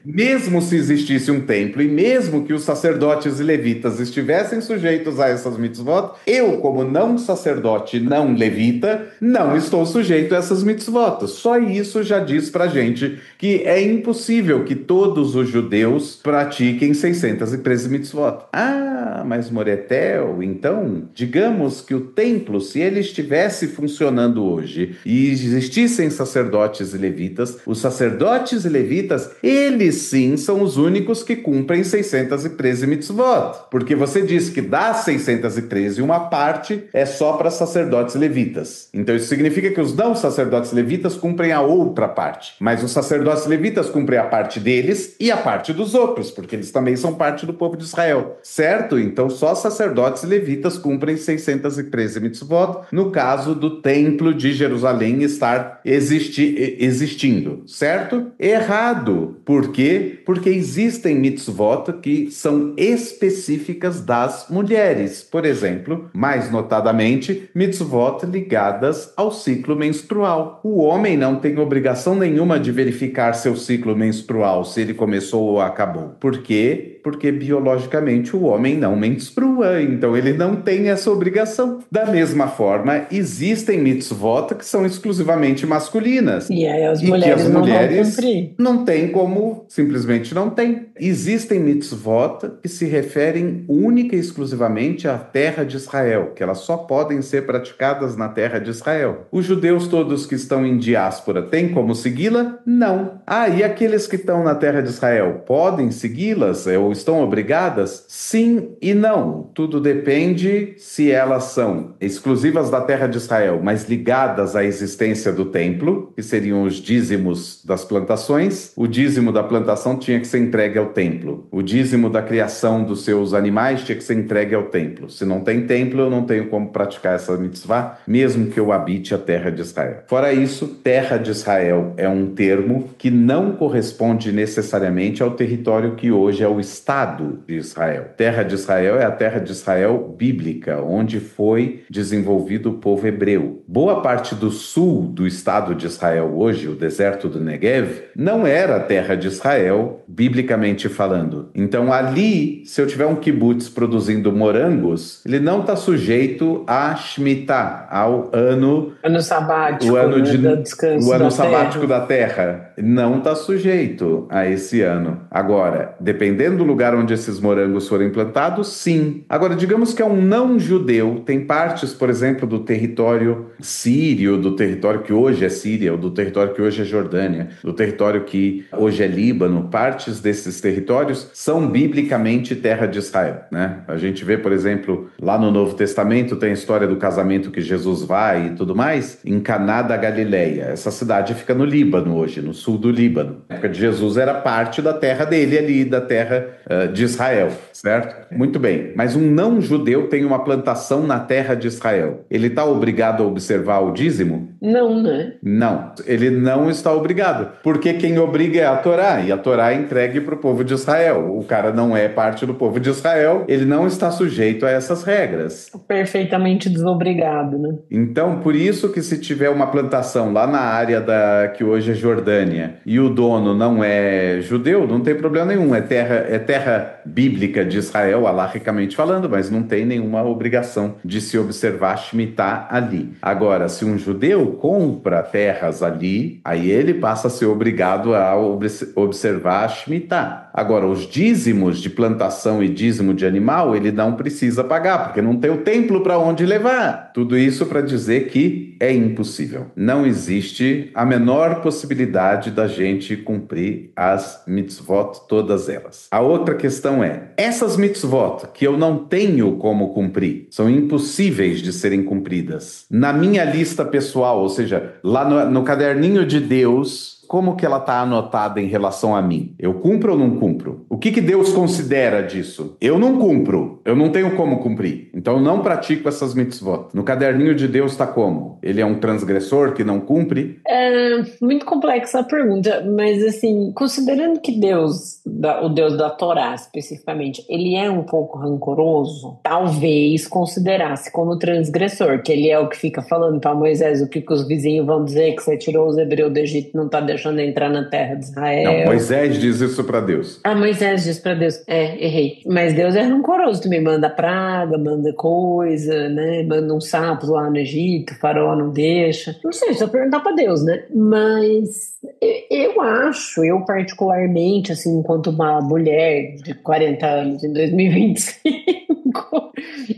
mesmo se existisse um templo e mesmo que os sacerdotes e levitas estivessem sujeitos a essas mitzvot, eu, como não sacerdote, não levita, não estou sujeito a essas mitzvot. Só isso já diz pra gente que é impossível que todos os judeus pratiquem 613 mitzvot. Ah, mas Moretel, então, digamos que o templo, se ele estivesse funcionando hoje e existissem sacerdotes e levitas, os sacerdotes e levitas, eles sim são os únicos que cumprem 613 mitzvot. Porque você disse que das 613, uma parte parte é só para sacerdotes levitas. Então isso significa que os não sacerdotes levitas cumprem a outra parte, mas os sacerdotes levitas cumprem a parte deles e a parte dos outros, porque eles também são parte do povo de Israel, certo? Então só sacerdotes levitas cumprem 613 mitzvot, no caso do templo de Jerusalém estar existindo, certo? Errado. Por quê? Porque existem mitzvot que são específicas das mulheres. Por exemplo, mais notadamente, mitzvot ligadas ao ciclo menstrual. O homem não tem obrigação nenhuma de verificar seu ciclo menstrual, se ele começou ou acabou. Por quê? Porque biologicamente o homem não menstrua, então ele não tem essa obrigação. Da mesma forma, existem mitzvot que são exclusivamente masculinas. E aí as que mulheres as não vão mulheres cumprir. não tem como, simplesmente não tem. Existem mitzvot que se referem única e exclusivamente à terra de Israel, que elas só podem ser praticadas na terra de Israel. Os judeus todos que estão em diáspora têm como segui-la? Não. E aqueles que estão na terra de Israel podem segui-las ou estão obrigadas? Sim e não. Tudo depende se elas são exclusivas da terra de Israel, mas ligadas à existência do templo, que seriam os dízimos das plantações. O dízimo da plantação tinha que ser entregue ao templo. O dízimo da criação dos seus animais tinha que ser entregue ao templo. Se não tem templo, eu não tenho como praticar essa mitzvah, mesmo que eu habite a terra de Israel. Fora isso, terra de Israel é um termo que não corresponde necessariamente ao território que hoje é o Estado de Israel. Terra de Israel é a terra de Israel bíblica, onde foi desenvolvido o povo hebreu. Boa parte do sul do Estado de Israel hoje, o deserto do Negev, não era a terra de Israel, biblicamente falando. Então ali, se eu tiver um kibutz produzindo morangos, ele não está sujeito a Shemitah, ao ano sabático, o ano, do descanso o ano da sabático terra. da terra. Não está sujeito a esse ano. Agora, dependendo do lugar onde esses morangos forem plantados, sim. Agora, digamos que é um não-judeu, tem partes, por exemplo, do território sírio, do território que hoje é Síria, ou do território que hoje é Jordânia, do território que hoje é Líbano, partes desses territórios são biblicamente terra de Israel, né? A gente vê, por exemplo, lá no Novo Testamento tem a história do casamento que Jesus vai e tudo mais, em Caná da Galileia. Essa cidade fica no Líbano hoje, no sul do Líbano. Na época de Jesus era parte da terra dele ali, da terra de Israel, certo? Muito bem, mas um não-judeu tem uma plantação na terra de Israel. Ele está obrigado a observar o dízimo? Não, né? Não, ele não está obrigado, porque quem obriga é a Torá, e a Torá é entregue para o povo de Israel. O cara não é parte do povo de Israel, ele não está sujeito a essas regras. Perfeitamente desobrigado, né? Então, por isso que se tiver uma plantação lá na área que hoje é Jordânia, e o dono não é judeu, não tem problema nenhum, é terra bíblica de Israel, alahicamente falando, mas não tem nenhuma obrigação de se observar Shemitah ali. Agora, se um judeu compra terras ali, aí ele passa a ser obrigado a observar a Shemitah. Agora, os dízimos de plantação e dízimo de animal, ele não precisa pagar, porque não tem o templo para onde levar. Tudo isso para dizer que é impossível. Não existe a menor possibilidade da gente cumprir as mitzvot, todas elas. A outra questão é, essas mitzvot que eu não tenho como cumprir, são impossíveis de serem cumpridas. Na minha lista pessoal, ou seja, lá no caderninho de Deus, como que ela está anotada em relação a mim? Eu cumpro ou não cumpro? O que Deus considera disso? Eu não cumpro. Eu não tenho como cumprir. Então eu não pratico essas mitzvot. No caderninho de Deus está como? Ele é um transgressor que não cumpre? É muito complexa a pergunta, mas assim, considerando que Deus, o Deus da Torá especificamente, ele é um pouco rancoroso, talvez considerasse como transgressor, que ele é o que fica falando para Moisés o que os vizinhos vão dizer, que você tirou os hebreus do Egito e não está deixando entrar na terra de Israel. Não, Moisés diz isso para Deus. Moisés diz para Deus, errei. Mas Deus é rancoroso também, manda praga, manda coisa, né? Manda uns sapos lá no Egito, o faraó não deixa. Não sei, só perguntar para Deus, né? Mas eu particularmente, assim, enquanto uma mulher de 40 anos em 2025,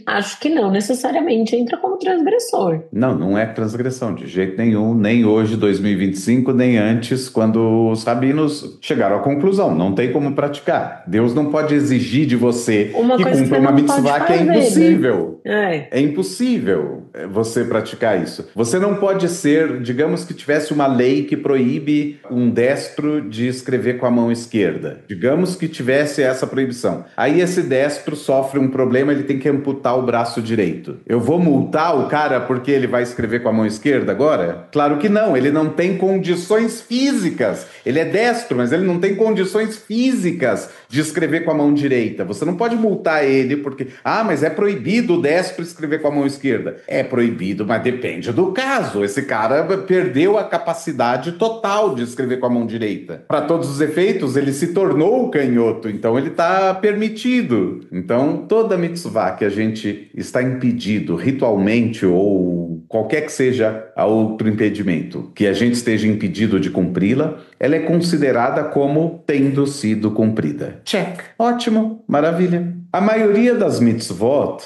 Acho que não necessariamente entra como transgressor. Não, não é transgressão de jeito nenhum, nem hoje, 2025, nem antes, quando os rabinos chegaram à conclusão, não tem como praticar. Deus não pode exigir de você Uma que coisa cumpra que uma você não pode mitzvah que é fazer, impossível. né? É impossível você praticar isso. Você não pode ser, digamos que tivesse uma lei que proíbe um destro de escrever com a mão esquerda. Digamos que tivesse essa proibição. Aí esse destro sofre um problema, ele tem que amputar o braço direito. Eu vou multar o cara porque ele vai escrever com a mão esquerda agora? Claro que não, ele não tem condições físicas. Ele é destro, mas ele não tem condições físicas de escrever com a mão direita. Você não pode multar ele porque, mas é proibido o destro escrever com a mão esquerda. É proibido, mas depende do caso. Esse cara perdeu a capacidade total de escrever com a mão direita. Para todos os efeitos, ele se tornou canhoto, então ele está permitido. Então, toda mitzvah que a gente está impedido ritualmente ou qualquer que seja outro impedimento, que a gente esteja impedido de cumpri-la, ela é considerada como tendo sido cumprida. Check. Ótimo. Maravilha. A maioria das mitzvot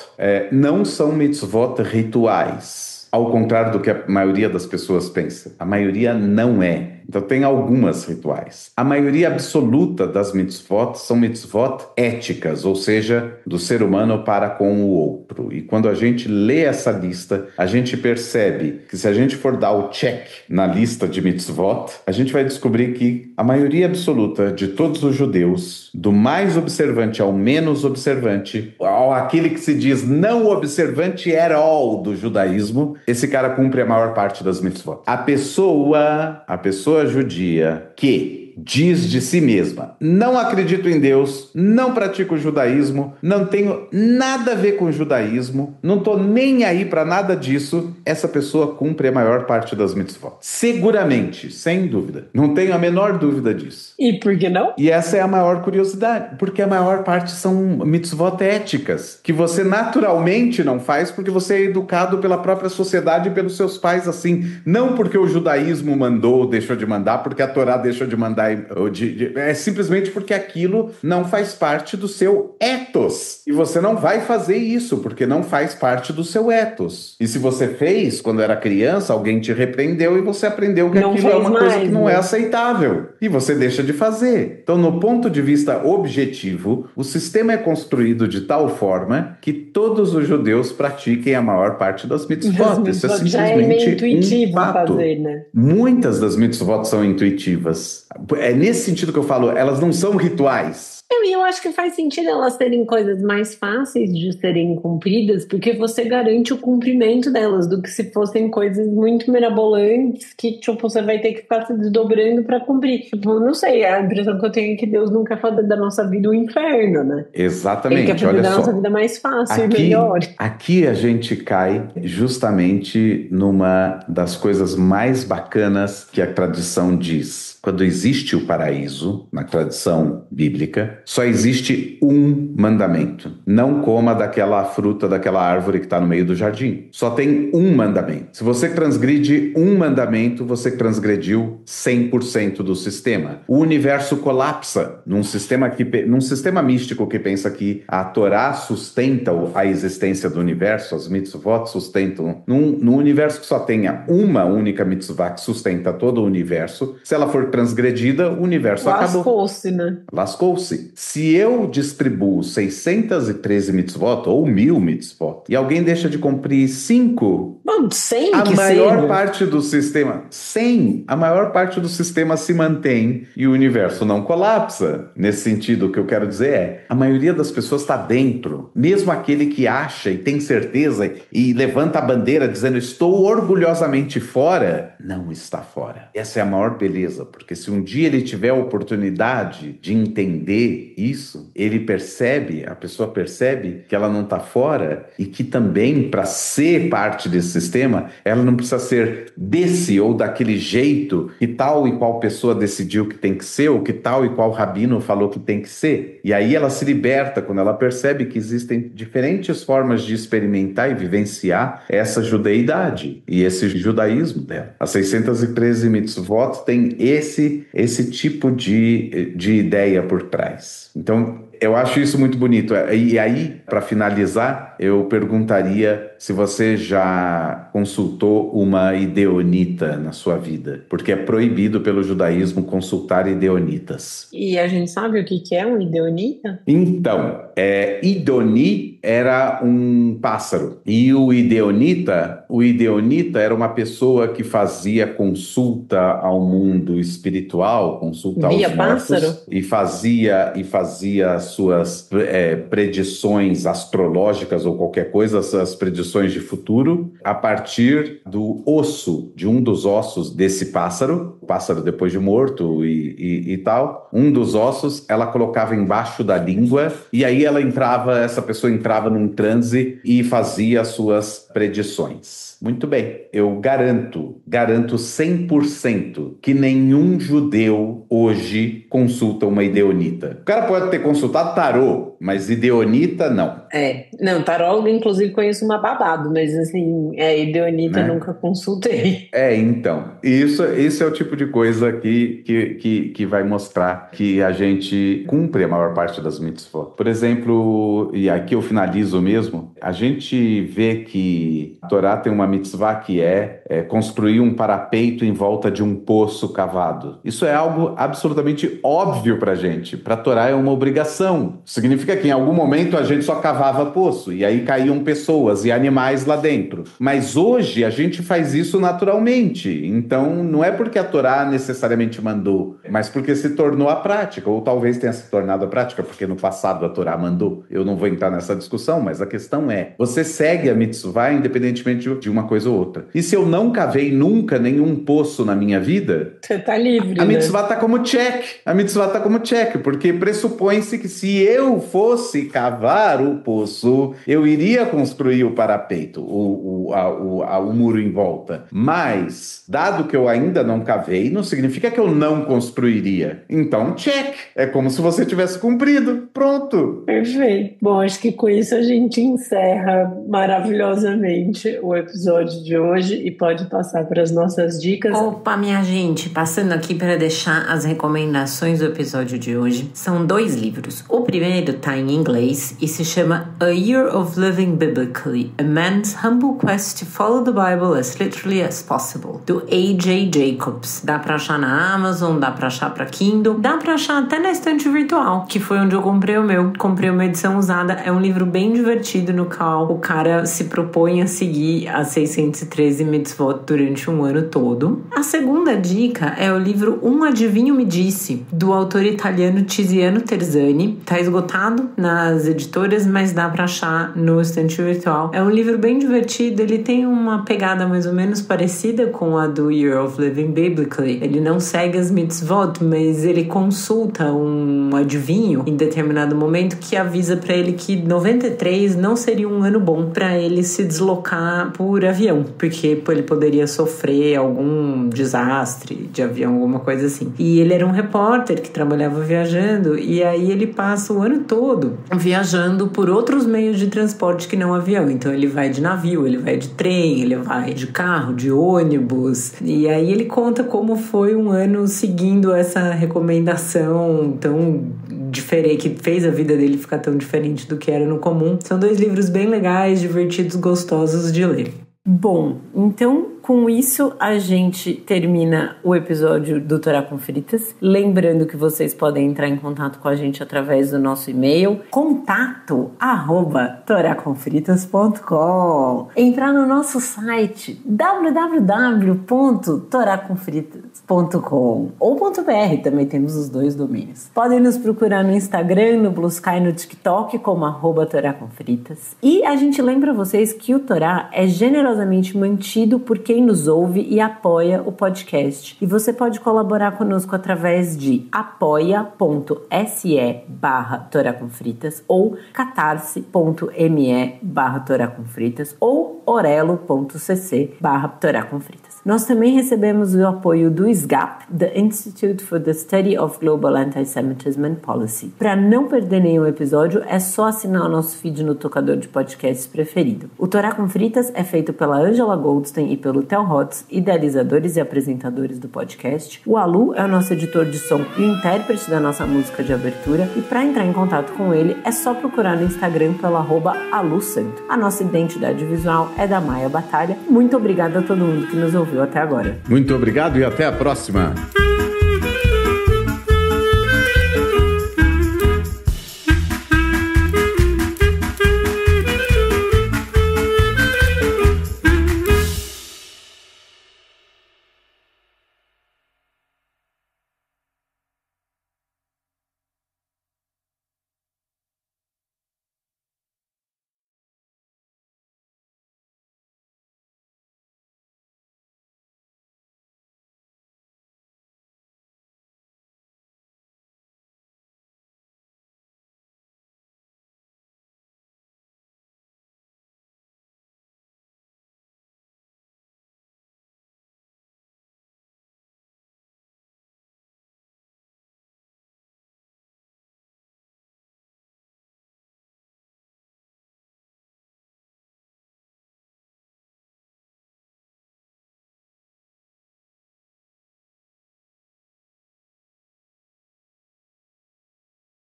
não são mitzvot rituais. Ao contrário do que a maioria das pessoas pensa. A maioria não é. Então tem algumas rituais. A maioria absoluta das mitzvot são mitzvot éticas, ou seja, do ser humano para com o outro. E quando a gente lê essa lista, a gente percebe que se a gente for dar o check na lista de mitzvot, a gente vai descobrir que a maioria absoluta de todos os judeus, do mais observante ao menos observante, ao aquele que se diz não observante at all do judaísmo, esse cara cumpre a maior parte das mitzvot. A pessoa judia que diz de si mesma: não acredito em Deus, não pratico o judaísmo, não tenho nada a ver com o judaísmo, não tô nem aí para nada disso, essa pessoa cumpre a maior parte das mitzvot. Seguramente, sem dúvida. Não tenho a menor dúvida disso. E por que não? E essa é a maior curiosidade, porque a maior parte são mitzvot éticas, que você naturalmente não faz porque você é educado pela própria sociedade e pelos seus pais assim. Não porque o judaísmo mandou ou deixou de mandar, porque a Torá deixou de mandar. É simplesmente porque aquilo não faz parte do seu ethos. E você não vai fazer isso, porque não faz parte do seu ethos. E se você fez, quando era criança, alguém te repreendeu e você aprendeu que não aquilo é uma mais, coisa que não é aceitável. E você deixa de fazer. Então, no ponto de vista objetivo, o sistema é construído de tal forma que todos os judeus pratiquem a maior parte das mitzvot. Isso é já é meio simplesmente intuitivo um fato. fazer, né? Muitas das mitzvot são intuitivas. É nesse sentido que eu falo, elas não são rituais. Eu acho que faz sentido elas terem coisas mais fáceis de serem cumpridas, porque você garante o cumprimento delas, do que se fossem coisas muito mirabolantes que, tipo, você vai ter que ficar se desdobrando para cumprir. Tipo, não sei, a impressão que eu tenho é que Deus não quer fazer da nossa vida um inferno, né? Exatamente, Ele quer fazer da nossa vida mais fácil e melhor. Aqui a gente cai justamente numa das coisas mais bacanas que a tradição diz. Quando existe o paraíso, na tradição bíblica, só existe um mandamento. Não coma daquela fruta, daquela árvore que está no meio do jardim. Só tem um mandamento. Se você transgride um mandamento, você transgrediu 100% do sistema. O universo colapsa num sistema místico que pensa que a Torá sustenta a existência do universo, as mitzvot sustentam. Num universo que só tenha uma única mitzvah que sustenta todo o universo, se ela for transgredida, o universo acabou. Lascou-se, né? Lascou-se. Se eu distribuo 613 mitzvot ou 1000 mitzvot e alguém deixa de cumprir 5, a maior parte do sistema, 100, a maior parte do sistema se mantém e o universo não colapsa. Nesse sentido, o que eu quero dizer é, a maioria das pessoas está dentro. Mesmo aquele que acha e tem certeza e levanta a bandeira dizendo estou orgulhosamente fora, não está fora. Essa é a maior beleza, porque se um dia ele tiver a oportunidade de entender isso, a pessoa percebe que ela não está fora e que também, para ser parte desse sistema, ela não precisa ser desse ou daquele jeito que tal e qual pessoa decidiu que tem que ser ou que tal e qual rabino falou que tem que ser. E aí ela se liberta quando ela percebe que existem diferentes formas de experimentar e vivenciar essa judeidade e esse judaísmo dela. As 613 mitzvot tem esse tipo de ideia por trás. Então, Eu acho isso muito bonito. E aí, para finalizar, eu perguntaria se você já consultou uma ideonita na sua vida, porque é proibido pelo judaísmo consultar ideonitas. E a gente sabe o que é um ideonita? Então, Idoni era um pássaro e o ideonita era uma pessoa que fazia consulta ao mundo espiritual, consulta aos mortos, pássaro? e fazia suas predições astrológicas ou qualquer coisa, as predições de futuro, a partir do osso, de um dos ossos desse pássaro, o pássaro depois de morto e tal, um dos ossos ela colocava embaixo da língua e aí essa pessoa entrava num transe e fazia as suas predições. Muito bem, eu garanto 100% que nenhum judeu hoje consulta uma ideonita. O cara pode ter consultado tarô, mas ideonita não. Não, tarólogo inclusive conheço uma babado, mas assim, ideonita nunca consultei. Então, isso é o tipo de coisa que vai mostrar que a gente cumpre a maior parte das mitzvot. Por exemplo, e aqui eu finalizo mesmo, a gente vê que a Torá tem uma mitzvah que é construir um parapeito em volta de um poço cavado. Isso é algo absolutamente óbvio pra gente. Pra Torá é uma obrigação. Significa que em algum momento a gente só cavava poço e aí caíam pessoas e animais lá dentro. Mas hoje a gente faz isso naturalmente. Então não é porque a Torá necessariamente mandou, mas porque se tornou a prática, ou talvez tenha se tornado a prática porque no passado a Torá mandou. Eu não vou entrar nessa discussão, mas a questão é, você segue a mitzvah independentemente de uma coisa ou outra. E se eu não cavei nunca nenhum poço na minha vida, você tá livre, a mitzvah tá como check. A mitzvah tá como check, porque pressupõe-se que se eu fosse cavar o poço, eu iria construir o parapeito, o muro em volta. Mas, dado que eu ainda não cavei, não significa que eu não construiria. Então, check. É como se você tivesse cumprido. Pronto. Perfeito. Bom, acho que com isso a gente encerra maravilhosamente o episódio de hoje e pode passar para as nossas dicas. Opa, minha gente, passando aqui para deixar as recomendações do episódio de hoje. São 2 livros. O primeiro tá em inglês e se chama A Year of Living Biblically, A Man's Humble Quest to Follow the Bible as Literally as Possible, do A.J. Jacobs. Dá pra achar na Amazon, dá pra achar pra Kindle, dá pra achar até na estante virtual, que foi onde eu comprei o meu. Comprei uma edição usada. É um livro bem divertido no qual o cara se propõe a seguir as 613 mitzvot durante um ano todo. A segunda dica é o livro Um Adivinho Me Disse, do autor italiano Tiziano Terzani. Tá esgotado nas editoras, mas dá pra achar no estante virtual. É um livro bem divertido, ele tem uma pegada mais ou menos parecida com a do Year of Living Biblically. Ele não segue as mitzvot, mas ele consulta um adivinho em determinado momento que avisa pra ele que 93 não seria um ano bom pra ele se deslocar por avião, porque ele poderia sofrer algum desastre de avião, alguma coisa assim. E ele era um repórter que trabalhava viajando, e aí ele passa o ano todo viajando por outros meios de transporte que não avião. Então ele vai de navio, ele vai de trem, ele vai de carro, de ônibus. E aí ele conta como foi um ano seguindo essa recomendação tão diferente, que fez a vida dele ficar tão diferente do que era no comum. São 2 livros bem legais, divertidos, gostosos de ler. Bom, então com isso a gente termina o episódio do Torá com Fritas. Lembrando que vocês podem entrar em contato com a gente através do nosso e-mail contato@toracomfritas.com, entrar no nosso site www.toracomfritas.com ou .br, também temos os 2 domínios. Podem nos procurar no Instagram, no Blue Sky, no TikTok como @toracomfritas. E a gente lembra vocês que o Torá é generosamente mantido por quem nos ouve e apoia o podcast. E você pode colaborar conosco através de apoia.se/Torá com Fritas ou catarse.me/Torá com Fritas ou no orelo.cc/Torá com Fritas. Nós também recebemos o apoio do SGAP, The Institute for the Study of Global Anti-Semitism and Policy. Para não perder nenhum episódio, é só assinar o nosso feed no tocador de podcasts preferido. O Torá com Fritas é feito pela Angela Goldstein e pelo Theo Hotz, idealizadores e apresentadores do podcast. O Alu é o nosso editor de som e o intérprete da nossa música de abertura. E para entrar em contato com ele, é só procurar no Instagram pelo @alusanto. A nossa identidade visual é da Maia Batalha. Muito obrigada a todo mundo que nos ouviu até agora. Muito obrigado e até a próxima!